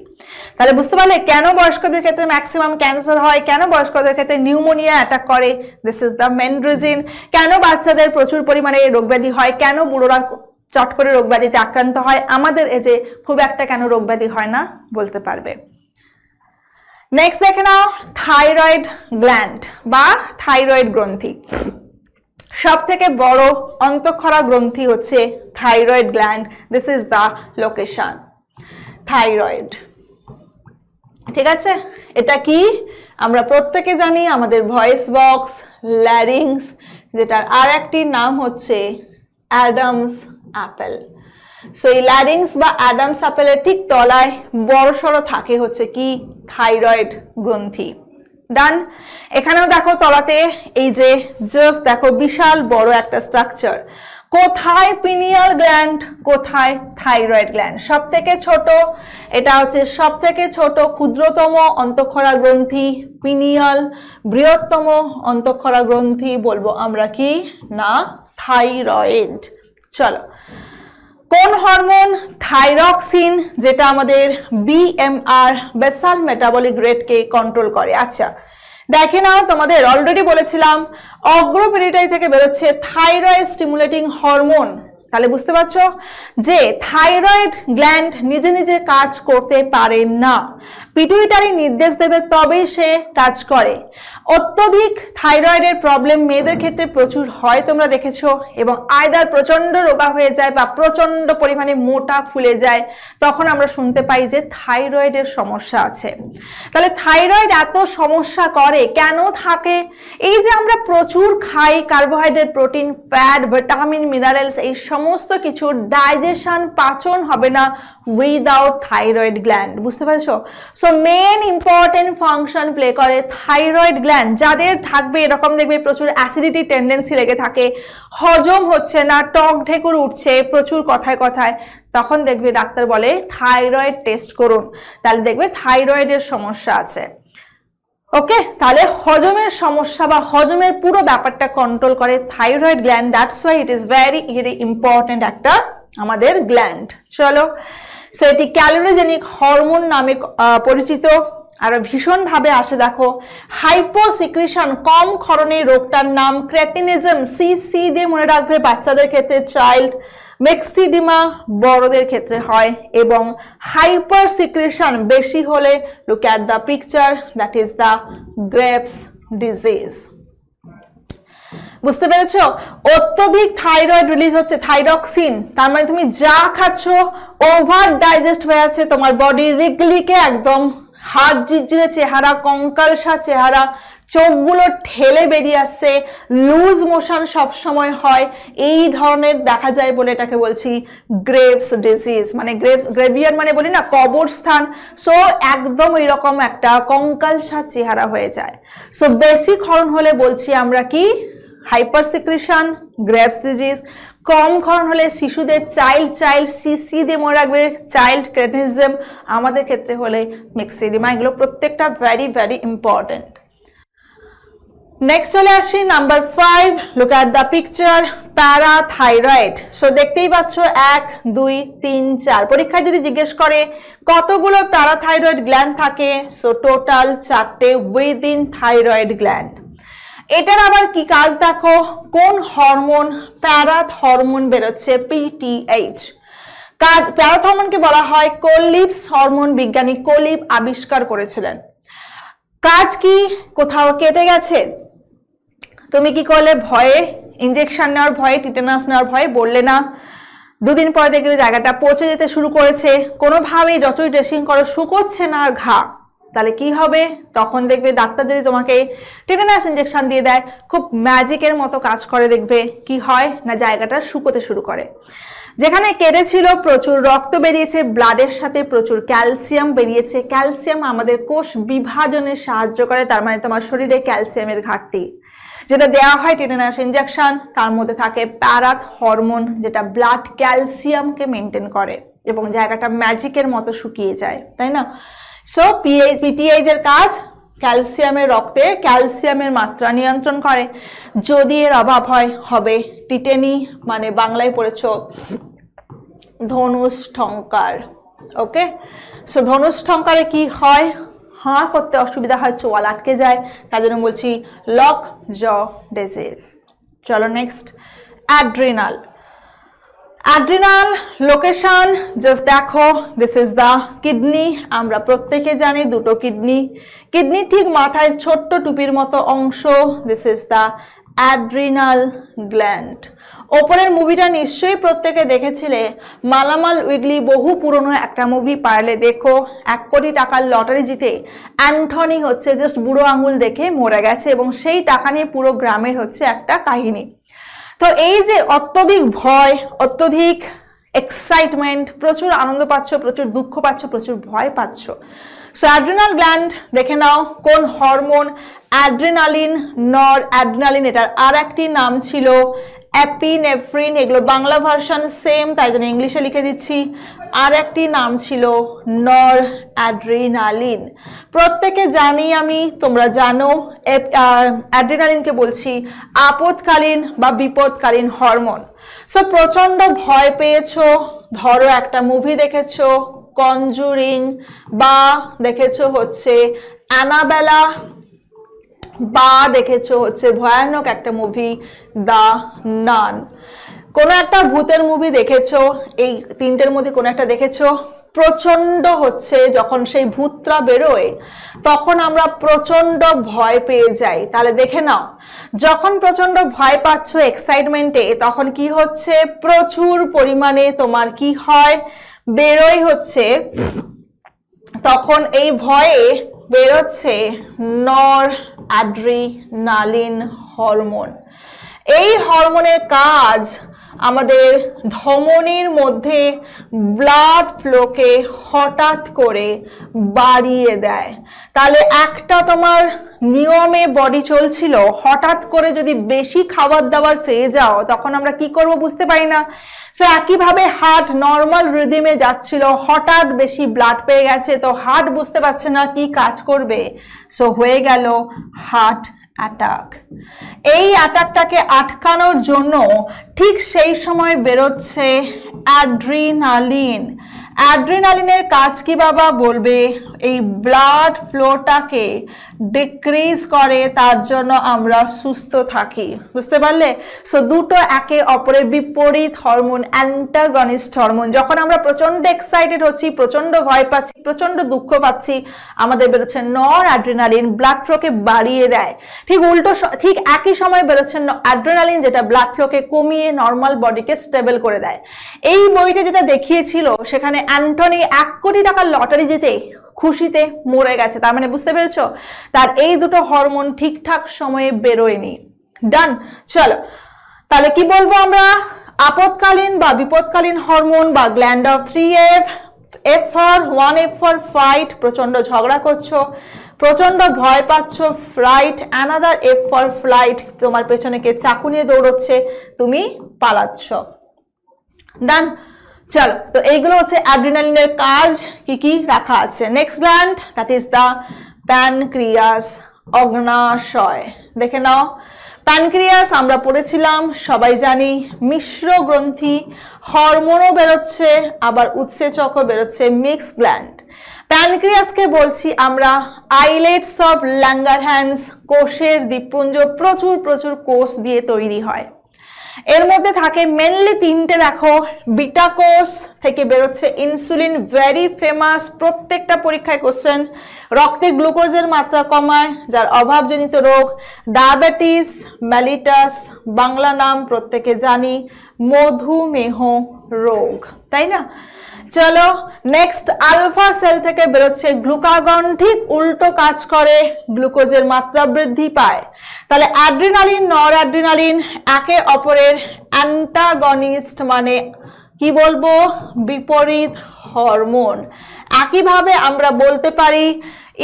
A: তাহলে বুঝতে পারলে কেন বয়স্কদের ক্ষেত্রে ম্যাক্সিমাম ক্যান্সার হয়, কেন বয়স্কদের ক্ষেত্রে নিউমোনিয়া অ্যাটাক করে, this is the main reason. কেন বাচ্চাদের প্রচুর পরিমাণে রোগব্যাধি হয়, কেন বুড়োরা চট করে রোগব্যাধিতে আক্রান্ত হয়, আমাদের এজে খুব একটা কেন রোগব্যাধি হয় না বলতে পারবে। নেক্সট দেখে নাও থাইরয়েড গ্ল্যান্ড বা থাইরয়েড গ্রন্থি। সব থেকে বড় অন্তঃক্ষরা গ্রন্থি হচ্ছে thyroid gland. This is the location thyroid. ঠিক আছে, এটা কি আমরা প্রত্যেকে জানি, আমাদের ভয়েস বক্স, ল্যারিংস, যেটার আর একটি নাম হচ্ছে অ্যাডামস অ্যাপেল। সো এই ল্যারিংস বা অ্যাডামস অ্যাপেলের ঠিক তলায় বড় সড়ো থাকে হচ্ছে কি থাইরয়েড গ্রন্থি। ডান। এখানেও দেখো তলাতে এই যে জাস্ট দেখো বিশাল বড় একটা স্ট্রাকচার। কোথায় পিনিয়াল গ্ল্যান্ড, কোথায় থাইরয়েড গ্ল্যান্ড? সব থেকে ছোট, এটা হচ্ছে সব থেকে ছোট ক্ষুদ্রতম অন্তঃক্ষরা গ্রন্থি পিনিয়াল। বৃহত্তম অন্তঃক্ষরা গ্রন্থি বলবো আমরা কি না থাইরয়েড। চলো, কোন হরমোন? থাইরক্সিন, যেটা আমাদের বিএমআর বেসাল মেটাবলিক রেটকে কন্ট্রোল করে। আচ্ছা দেখে নাও, তোমাদের অলরেডি বলেছিলাম অগ্রপিরিটাই থেকে বেরোচ্ছে থাইরয়েড স্টিমুলেটিং হরমোন। তাহলে বুঝতে পারছো যে থাইরয়েড গ্ল্যান্ড নিজে নিজে কাজ করতে পারে না, পিটুইটারি নির্দেশ দেবে তবেই সে কাজ করে। অত্যধিক থাইরয়েডের প্রবলেম মেয়েদের ক্ষেত্রে প্রচুর হয়, তোমরা দেখেছো, এবং আয়দার প্রচন্ড রোগা হয়ে যায় বা প্রচন্ড পরিমাণে মোটা ফুলে যায়, তখন আমরা শুনতে পাই যে থাইরয়েডের সমস্যা আছে। তাহলে থাইরয়েড এত সমস্যা করে কেন থাকে? এই যে আমরা প্রচুর খাই carbohydrate, protein, fat, vitamin, minerals, এই সমস্ত কিছু ডাইজেশন পাচন হবে না উইদাউট থাইরয়েড গ্ল্যান্ড। বুঝতে পারছো? So main important function play করে থাইরয়েড গ্ল্যান্ড। যাদের থাকবে এরকম দেখবে প্রচুর অ্যাসিডিটি টেন্ডেন্সি লেগে থাকে, হজম হচ্ছে না, টক ঢেকুর উঠছে প্রচুর কথায় কথায়, তখন দেখবে ডাক্তার বলে থাইরয়েড টেস্ট করুন। তাহলে দেখবে থাইরয়েডের সমস্যা আছে। ওকে, তাহলে হজমের সমস্যা বা হজমের পুরো ব্যাপারটা কন্ট্রোল করে thyroid gland. That's why it is very very important একটা আমাদের গ্ল্যান্ড। চলো, সো এটি ক্যালোরিজেনিক হরমোন নামে পরিচিত। আর ভীষণভাবে আসে দেখো হাইপোসিক্রিশন, কম ক্ষরণের রোগটার নাম ক্রেটিনিজম, সিসি দিয়ে মনে রাখবে, বাচ্চাদের ক্ষেত্রে চাইল্ড মেক্সিডিমা, বড়দের ক্ষেত্রে হয়। এবং হাইপার সিক্রেশন বেশি হলে look at the picture, that is the graves disease. বুঝতে পেরেছো? অত্যধিক থাইরয়েড রিলিজ হচ্ছে থাইরক্সিন, তার মানে তুমি যা খাচ্ছ ওভার ডাইজেস্ট হয়ে যাচ্ছে, তোমার বডি রিগলিকে একদম হাড় ঝিরঝিরে চেহারা, কঙ্কালসা চেহারা, চোখগুলো ঠেলে বেরিয়ে আসছে, লুজ মোশন সবসময় হয়, এই ধরনের দেখা যায় বলে এটাকে বলছি গ্রেভস ডিজিজ। মানে গ্রেভিয়ার মানে বলি না কবরস্থান, সো একদম এইরকম একটা কঙ্কালসা চেহারা হয়ে যায়। সো বেশি ক্ষরণ হলে বলছি আমরা কি হাইপার সিক্রেশন, গ্রেভস ডিজিজ। কম ক্ষরণ হলে শিশুদের চাইল্ড সিসি দিয়ে মনে রাখবে, চাইল্ড ক্রেটিনিজম, আমাদের ক্ষেত্রে হলে মিক্সিডিমা। এগুলো প্রত্যেকটা ভেরি ভেরি ইম্পর্টেন্ট। নেক্সট চলে আসি number 5, look at the picture, parathyroid. So দেখতেই পাচ্ছ 1 2 3 4, পরীক্ষায় যদি জিজ্ঞেস করে কতগুলো প্যারাথাইরয়েড গ্ল্যান্ড থাকে, সো টোটাল 4টে উইদিন থাইরয়েড গ্ল্যান্ড। এটার আবার কি কাজ দেখো, কোন হরমোন? প্যারাথ হরমোন বেরোচ্ছে, পিটিএইচ। প্যারাথ হরমোনকে বলা হয় কোলিপস হরমোন, বিজ্ঞানী কোলিপ আবিষ্কার করেছিলেন। কাজ কি? কোথাও কেটে গেছে, তুমি কি করলে? ভয়ে, ইঞ্জেকশন নেওয়ার ভয়ে, টিটেনাস নেওয়ার ভয়ে বললে না, দুদিন পরে দেখবে জায়গাটা পচে যেতে শুরু করেছে, কোনোভাবেই যতই ড্রেসিং করো শুকোচ্ছে না ঘা, তাহলে কি হবে? তখন দেখবে ডাক্তার যদি তোমাকে টিটেনাস ইঞ্জেকশন দিয়ে দেয়, খুব ম্যাজিকের মতো কাজ করে, দেখবে কি হয় না জায়গাটা শুকোতে শুরু করে। যেখানে কেটেছিল প্রচুর রক্ত বেরিয়েছে, ব্লাডের সাথে প্রচুর ক্যালসিয়াম বেরিয়েছে। ক্যালসিয়াম আমাদের কোষ বিভাজনে সাহায্য করে, তার মানে তোমার শরীরে ক্যালসিয়ামের ঘাটতি, যেটা দেওয়া হয় টিটেনাস ইঞ্জেকশন, তার মধ্যে থাকে প্যারাথ হরমোন, যেটা ব্লাড ক্যালসিয়ামকে মেনটেন করে এবং জায়গাটা ম্যাজিকের মতো শুকিয়ে যায়, তাই না? সো পিটিএইচ এর কাজ ক্যালসিয়ামের রক্তে ক্যালসিয়ামের মাত্রা নিয়ন্ত্রণ করে। যদি এর অভাব হয় হবে টিটেনি, মানে বাংলায় পড়েছ ধনুষ্টঙ্কার। ওকে, সো ধনুষ্টঙ্কারে কি হয়? হাঁ করতে অসুবিধা হয়, চোয়াল আটকে যায়, তার জন্য বলছি লক জ ডিজিজ। চলো next, adrenal. Adrenal location just দেখো, দিস ইজ দ্য কিডনি। আমরা প্রত্যেকে জানি দুটো কিডনি, কিডনি ঠিক মাথায় ছোট্ট টুপির মতো অংশ, this is the adrenal gland. ওপরের মুভিটা নিশ্চয়ই প্রত্যেকে দেখেছিলে, মালামাল উইগলি, বহু পুরনো একটা মুভি, পারলে দেখো। 1 কোটি টাকার লটারি জিতে অ্যান্টনি হচ্ছে জাস্ট বুড়ো আঙুল দেখে মরে গেছে এবং সেই টাকা নিয়ে পুরো গ্রামের হচ্ছে একটা কাহিনী। তো এই যে অত্যধিক ভয়, অত্যধিক এক্সাইটমেন্ট, প্রচুর আনন্দ পাচ্ছ, প্রচুর দুঃখ পাচ্ছ, প্রচুর ভয় পাচ্ছ। সো অ্যাড্রিনাল গ্ল্যান্ড দেখে নাও কোন হরমোন, অ্যাড্রিনালিন, নর অ্যাড্রিনালিন, এটার আর একটি নাম ছিল অ্যাপিনেফ্রিন। এগুলো বাংলা ভার্সন সেম, তাই জন্য ইংলিশে লিখে দিচ্ছি। আর একটি নাম ছিল নর অ্যাড্রিনালিন। প্রত্যেকে জানি আমি, তোমরা জানো, অ্যাড্রিনালিনকে বলছি আপদকালীন বা বিপদকালীন হরমোন। সো প্রচন্ড ভয় পেয়েছো, ধরো একটা মুভি দেখেছো কনজুরিং, বা দেখেছো হচ্ছে অ্যানাবেলা, বা দেখেছো হচ্ছে ভয়ানক একটা মুভি দ্য নান। কোনো একটা ভূতের মুভি দেখেছো, এই তিনটের মধ্যে কোনো একটা দেখেছো। প্রচন্ড হচ্ছে যখন সেই ভূতটা বেরোয় তখন আমরা প্রচন্ড ভয় পেয়ে যাই। তাহলে দেখে নাও, যখন প্রচন্ড ভয় পাচ্ছ এক্সাইটমেন্টে, তখন কি হচ্ছে, প্রচুর পরিমাণে তোমার কি হয়, বেরোয় হচ্ছে, তখন এই ভয়ে বেরোচ্ছে নর অ্যাড্রিনালিন হরমোন। এই হরমোনের কাজ আমাদের ধমনীর মধ্যে ব্লাড ফ্লোকে হঠাৎ করে বাড়িয়ে দেয়। তাহলে একটা তোমার নিয়মে বডি চলছিল, হঠাৎ করে যদি বেশি খাবার দাবার খেয়ে যাও তখন আমরা কি করব বুঝতে পারি না। সো একইভাবে হার্ট নর্মাল রিদিমে যাচ্ছিল, হঠাৎ বেশি ব্লাড পেয়ে গেছে, তো হার্ট বুঝতে পারছে না কি কাজ করবে, সো হয়ে গেল হার্ট অ্যাটাক। এই অ্যাটাকটাকে আটকানোর জন্য ঠিক সেই সময় বেরোচ্ছে অ্যাড্রিনালিন। অ্যাড্রিনালিনের কাজ কি বাবা বলবে, এই ব্লাড ফ্লোটাকে ডিক্রিজ করে, তার জন্য আমরা সুস্থ থাকি। বুঝতে পারলে? সো দুটো একে অপরের বিপরীত হরমোন, অ্যান্টাগনিস্ট হরমোন। যখন আমরা প্রচন্ড এক্সাইটেড হচ্ছি, প্রচন্ড ভয় পাচ্ছি, প্রচন্ড দুঃখ পাচ্ছি, আমাদের বেরোচ্ছে নর অ্যাড্রিনালিন, ব্লাড ফ্লোকে বাড়িয়ে দেয়। ঠিক উল্টো, ঠিক একই সময় বেরোচ্ছে অ্যাড্রিনালিন, যেটা ব্লাড ফ্লোকে কমিয়ে নর্মাল বডিকে স্টেবল করে দেয়। এই বইটা যেটা দেখিয়েছিল সেখানে অ্যান্টনি 1 কোটি টাকার লটারি জিতে খুশিতে মরে গেছে। তার মানে বুঝতে পেরেছো, তার এই দুটো হরমোন ঠিকঠাক সময়ে বেরোয়নি। ডান। চলো তাহলে কি বলবো আমরা, আপদকালীন বা বিপদকালীন হরমোন বা gland of 3F। F for 1F for fight, প্রচন্ড ঝগড়া করছো, প্রচন্ড ভয় পাচ্ছ, flight. Another F for flight, তোমার পেছনে কে চাকু নিয়ে দৌড়চ্ছে, তুমি পালাচ্ছ। ডান। চলো, তো এইগুলো হচ্ছে অ্যাড্রিনালিনের কাজ, কি কি রাখা আছে। Next gland, that is the pancreas, অগ্নাশয়। দেখে নাও, প্যানক্রিয়াস আমরা পড়েছিলাম, সবাই জানি মিশ্র গ্রন্থি, হরমোনও বেরোচ্ছে, আবার উৎসেচকও বেরোচ্ছে, মিক্সড গ্ল্যান্ড। প্যানক্রিয়াসকে বলছি আমরা আইলেটস অফ ল্যাঙ্গারহ্যান্স, কোষের দ্বীপপুঞ্জ, প্রচুর প্রচুর কোষ দিয়ে তৈরি হয়। এর মধ্যে থাকে মেনলি 3টে, দেখো, বিটা কোষ থেকে বেরোচ্ছে ইনসুলিন, ভেরি ফেমাস, প্রত্যেকটা পরীক্ষায় কোশ্চেন। রক্তে গ্লুকোজের মাত্রা কমায়, যার অভাবজনিত রোগ ডায়াবেটিস মেলিটাস, বাংলা নাম প্রত্যেকে জানি মধুমেহ রোগ, তাই না? চলো নেক্সট, আলফা সেল থেকে বেরোচ্ছে গ্লুকাগন, ঠিক উল্টো কাজ করে, গ্লুকোজের মাত্রা বৃদ্ধি পায়। তাহলে অ্যাড্রিনালিন, নর অ্যাড্রিনালিন একে অপরের অ্যান্টাগনিস্ট, মানে কি বলবো, বিপরীত হরমোন। একইভাবে আমরা বলতে পারি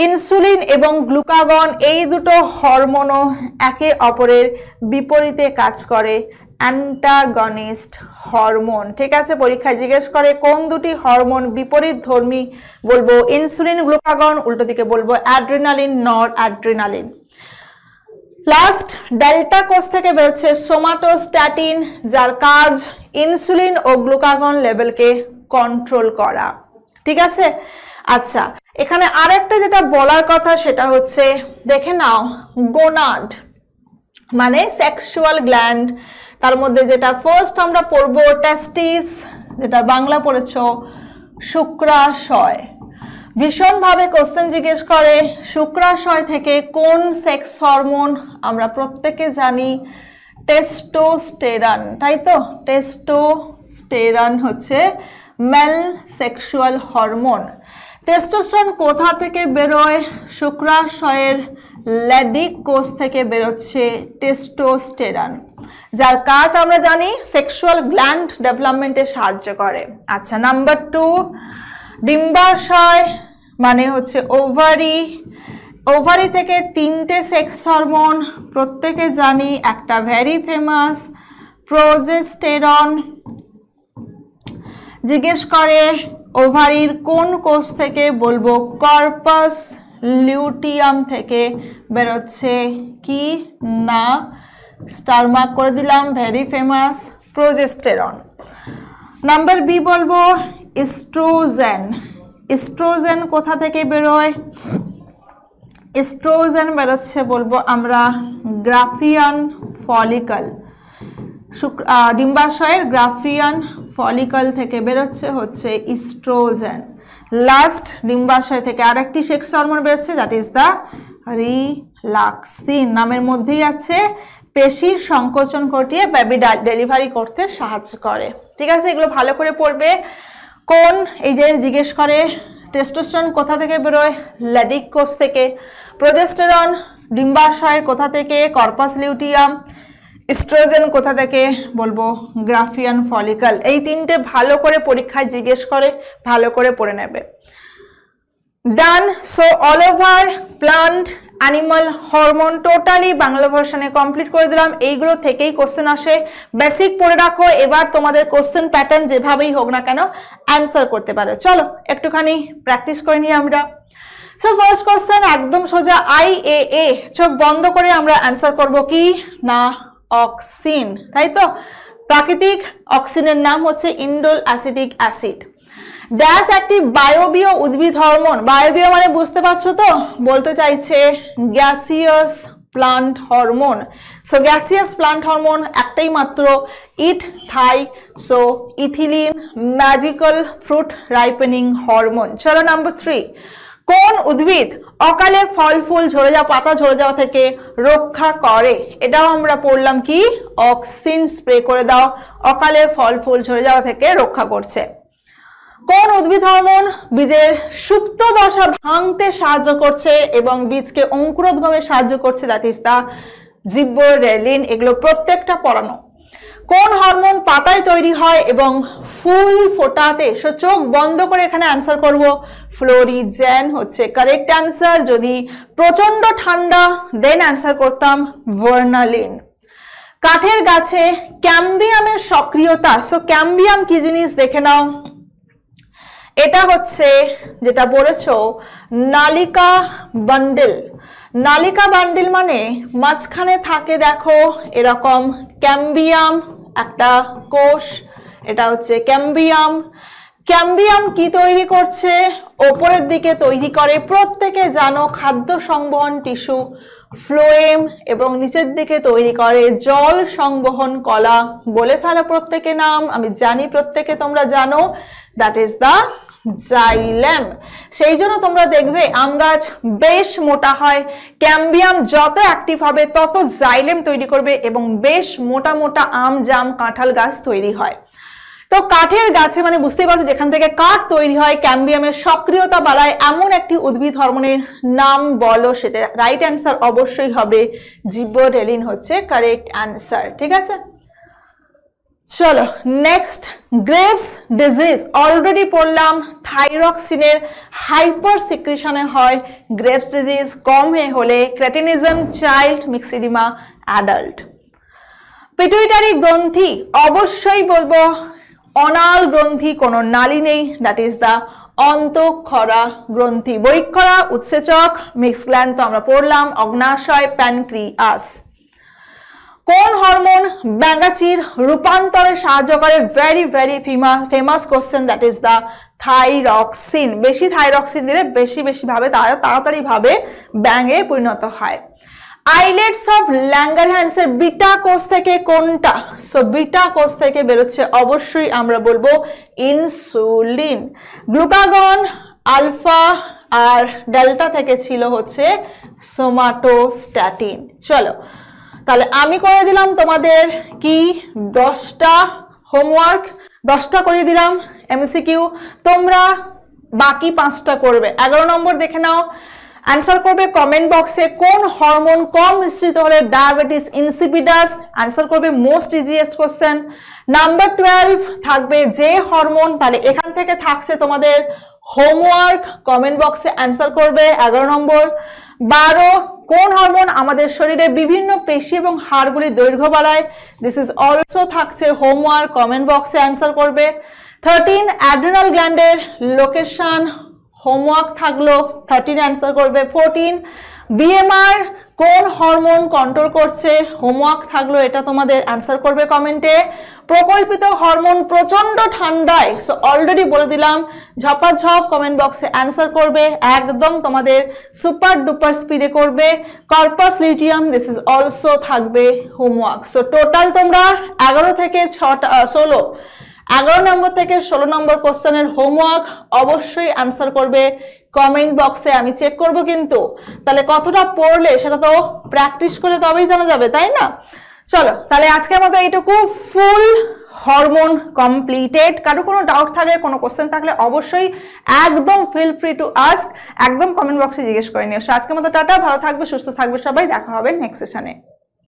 A: ইনসুলিন এবং গ্লুকাগন, এই দুটো হরমোনও একে অপরের বিপরীতে কাজ করে, অ্যান্টাগনিস্ট হরমোন। ঠিক আছে, পরীক্ষায় জিজ্ঞেস করে কোন দুটি হরমোন বিপরীত ধর্মী, বলবো ইনসুলিন গ্লুকাগন, উল্টো দিকে বলবো অ্যাড্রিনালিন নর অ্যাড্রিনালিন। লাস্ট, ডেল্টা কোষ থেকে বেরোচ্ছে সোমাটোস্ট্যাটিন, যার কাজ ইনসুলিন ও গ্লুকাগন লেভেলকে কন্ট্রোল করা। ঠিক আছে, আচ্ছা এখানে আরেকটা যেটা বলার কথা সেটা হচ্ছে, দেখে নাও গোনাড মানে সেক্সুয়াল গ্ল্যান্ড, তার মধ্যে যেটা ফার্স্ট আমরা পড়বো টেস্টিস, যেটা বাংলা পড়েছো শুক্রাশয়। ভীষণভাবে কোশ্চেন জিজ্ঞেস করে শুক্রাশয় থেকে কোন সেক্স হরমোন আমরা প্রত্যেকে জানি টেস্টোস্টেরন, তাই তো? টেস্টোস্টেরন হচ্ছে মেল সেক্সুয়াল হরমোন। টেস্টোস্টেরন কোথা থেকে বেরোয়? শুক্রাশয়ের লেডিক কোষ থেকে বেরোচ্ছে টেস্টোস্টেরন, যার কাজ আমরা জানি সেক্সুয়াল গ্ল্যান্ড ডেভেলপমেন্টে সাহায্য করে। আচ্ছা, নাম্বার 2 ডিম্বাশয় মানে হচ্ছে ওভারি। ওভারি থেকে 3টে সেক্স হরমোন প্রত্যেকে জানি, একটা ভেরি ফেমাস প্রোজেস্টেরন। জিজ্ঞেস করে ওভারির কোন কোষ থেকে? বলবো কর্পাস লিউটিয়াম থেকে বেরোচ্ছে কি না, স্টার মার্ক করে দিলাম, very famous progesterone. Number B বলবো ইস্ট্রোজেন। ইস্ট্রোজেন কোথা থেকে বেরোয়? ইস্ট্রোজেন বেরোচ্ছে বলবো আমরা গ্রাফিয়ান ফলিকল। ডিম্বাশয়ের গ্রাফিয়ান ফলিকল থেকে বেরোচ্ছে হচ্ছে ইস্ট্রোজেন। লাস্ট ডিম্বাশয় থেকে আরেকটি সেক্স হরমোন বেরোচ্ছে, দ্যাট ইজ দ্য রিল্যাক্সিন। নামের মধ্যেই আছে পেশির সংকোচন ঘটিয়ে বেবি ডেলিভারি করতে সাহায্য করে। ঠিক আছে, এগুলো ভালো করে পড়বে। কোন এই যে জিজ্ঞেস করে টেস্টোস্টেরন কোথা থেকে বেরোয়? লেডিক কোষ থেকে। প্রোজেস্টেরন ডিম্বাশয়ের কোথা থেকে? Corpus luteum. ইস্ট্রোজেন কোথা থেকে? বলবো গ্রাফিয়ান ফলিকল। এই 3টে ভালো করে পরীক্ষায় জিজ্ঞেস করে, ভালো করে পড়ে নেবে। Done. So all over plant animal hormone totally Bangla ভার্সনে কমপ্লিট করে দিলাম। এইগুলো থেকেই কোশ্চেন আসে, বেসিক পড়ে রাখো। এবার তোমাদের কোশ্চেন প্যাটার্ন যেভাবেই হোক না কেন অ্যান্সার করতে পারো। চলো একটুখানি প্র্যাকটিস করে নিই আমরা। সো ফার্স্ট কোশ্চেন একদম সোজা, IAA। চোখ বন্ধ করে আমরা অ্যান্সার করব কি না অক্সিন, তাই তো? প্রাকৃতিক অক্সিনের নাম হচ্ছে ইন্ডোল অ্যাসিটিক অ্যাসিড। ড্যাশ একটি বায়বীয় উদ্ভিদ হরমোন। বায়বীয় মানে বুঝতে পারছো তো? বলতে চাইছে gaseous plant hormone. So gaseous plant hormone একটাই মাত্র, ইট থাই। So ethylene magical fruit ripening hormone. চলো নাম্বার 3, কোন উদ্ভিদ অকালে ফল ফুল ঝরে যাওয়া, পাতা ঝরে যাওয়া থেকে রক্ষা করে? এটাও আমরা পড়লাম কি অক্সিন স্প্রে করে দাও, অকালে ফল ফুল ঝরে যাওয়া থেকে রক্ষা করছে। কোন উদ্ভিদ হরমোন বীজের সুপ্ত দশা ভাঙতে সাহায্য করছে এবং বীজকে অঙ্কুরোদ্গমে সাহায্য করছে? That is the gibberellin. এগুলো প্রত্যেকটা পড়ানো। কোন হরমোন পাতায় তৈরি হয় এবং ফুল ফোটাতে? সো চোখ বন্ধ করে এখানে অ্যান্সার করব, ফ্লোরিজেন হচ্ছে কারেক্ট অ্যান্সার। যদি প্রচন্ড ঠান্ডা দেন অ্যান্সার করতাম ভার্নালিন। কাঠের গাছে ক্যাম্বিয়ামের সক্রিয়তা। সো ক্যাম্বিয়াম কি জিনিস দেখে নাও। এটা হচ্ছে যেটা পড়েছো নালিকা বান্ডেল। নালিকা বান্ডেল মানে মাঝখানে থাকে দেখো এরকম ক্যাম্বিয়াম একটা কোষ, এটা হচ্ছে ক্যাম্বিয়াম। ক্যাম্বিয়াম কি তৈরি করছে? ওপরের দিকে তৈরি করে প্রত্যেকে জানো খাদ্য সংবহন টিস্যু ফ্লোয়েম, এবং নিচের দিকে তৈরি করে জল সংবহন কলা। বলে ফেলো প্রত্যেকে নাম, আমি জানি প্রত্যেকে তোমরা জানো, দ্যাট ইজ দ্য জাইলেম। সেই জন্য তোমরা দেখবে আম গাছ বেশ মোটা হয়, ক্যাম্বিয়াম যত অ্যাক্টিভ হবে তত জাইলেম তৈরি করবে এবং বেশ মোটা মোটা আম জাম কাঁঠাল গাছ তৈরি হয়। তো কাঠের গাছে মানে বুঝতেই পারছো যেখান থেকে কাঠ তৈরি হয়, ক্যাম্বিয়ামের সক্রিয়তা বাড়ায় এমন একটি উদ্ভিদ হরমোনের নাম বলো। সেটা রাইট অ্যান্সার অবশ্যই হবে জিব্বারেলিন হচ্ছে কারেক্ট অ্যান্সার। ঠিক আছে, চলো নেক্সট, গ্রেভস ডিজিজ অলরেডি পড়লাম। থাইরক্সিনের হাইপার সিক্রেশনে হয় গ্রেভস ডিজিজ, কম হলে cretinism, child myxoedema, adult. Pituitary গ্রন্থি অবশ্যই বলবো অনাল গ্রন্থি, কোনো নালী নেই, দ্যাট ইজ দ্য অন্তঃক্ষরা গ্রন্থি। বহিঃক্ষরা উৎসেচক, মিক্স গ্ল্যান্ড তো আমরা পড়লাম, অগ্নাশয়, প্যানক্রিয়াস। কোন হরমোন ব্যাঙাচির রূপান্তরে সাহায্য করে? Very very famous question, that is the thyroxine. বেশি থাইরক্সিন দিলে বেশি ভাবে তাড়াতাড়ি ভাবে ব্যাঙে পরিণত হয়। আইলেটস অফ ল্যাঙ্গারহ্যান্স এর বিটা কোষ থেকে কোনটা? সো বিটা কোষ থেকে বেরোচ্ছে অবশ্যই আমরা বলবো ইনসুলিন। গ্লুকাগন, আলফা আর ডেল্টা থেকে ছিল হচ্ছে সোমাটোস্ট্যাটিন। চলো তাহলে আমি করে দিলাম তোমাদের কি 10টা হোমওয়ার্ক, 10টা করে দিলাম এমসিকিউ, তোমরা বাকি 5টা করবে। 11 নম্বর দেখে নাও, আনসার করবে কমেন্ট বক্সে কোন হরমোন কম মিশ্রিত হলে ডায়াবেটিস ইনসিপিডাস, আনসার করবে মোস্ট ইজিয়েস্ট কোশ্চেন। নাম্বার 12 থাকবে যে হরমোন, তাহলে এখান থেকে থাকছে তোমাদের হোমওয়ার্ক, কমেন্ট বক্সে অ্যান্সার করবে 11 নম্বর। 12 কোন হরমোন আমাদের শরীরে বিভিন্ন পেশি এবং হাড়গুলির দৈর্ঘ্য বাড়ায়, দিস ইজ অলসো থাকছে হোমওয়ার্ক, কমেন্ট বক্সে অ্যান্সার করবে। 13 অ্যাড্রিনাল গ্ল্যান্ডের লোকেশন, হোমওয়ার্ক থাকলো, 13 অ্যান্সার করবে। 14 বিএমআর কোন হরমোন কন্ট্রোল করছে, হোমওয়ার্ক থাকলো, এটা তোমাদের অ্যান্সার করবে কমেন্টে। প্রকল্পিত হরমোন প্রচন্ড ঠান্ডায়, সো অলরেডি বলে দিলাম ঝপাঝপ কমেন্ট বক্সে অ্যান্সার করবে, একদম তোমাদের সুপার ডুপার স্পিডে করবে। কর্পাস লিটিয়াম, দিস ইজ অলসো থাকবে হোমওয়ার্ক। সো টোটাল তোমরা 11 থেকে 11 নম্বর থেকে 16 নম্বর কোশ্চেনের হোমওয়ার্ক অবশ্যই অ্যান্সার করবে কমেন্ট বক্সে, আমি চেক করব কিন্তু। তাহলে কতটা পড়লে সেটা তো প্র্যাকটিস করে তবেই জানা যাবে, তাই না? চলো তাহলে আজকের মতো এইটুকু, ফুল হরমোন কমপ্লিটেড। কারো কোনো ডাউট থাকলে, কোনো কোশ্চেন থাকলে অবশ্যই একদম ফিল ফ্রি টু আস্ক, একদম কমেন্ট বক্সে জিজ্ঞেস করে নিও। আজকের মতো টাটা, ভালো থাকবে, সুস্থ থাকবে সবাই, দেখা হবে নেক্সট সেশনে।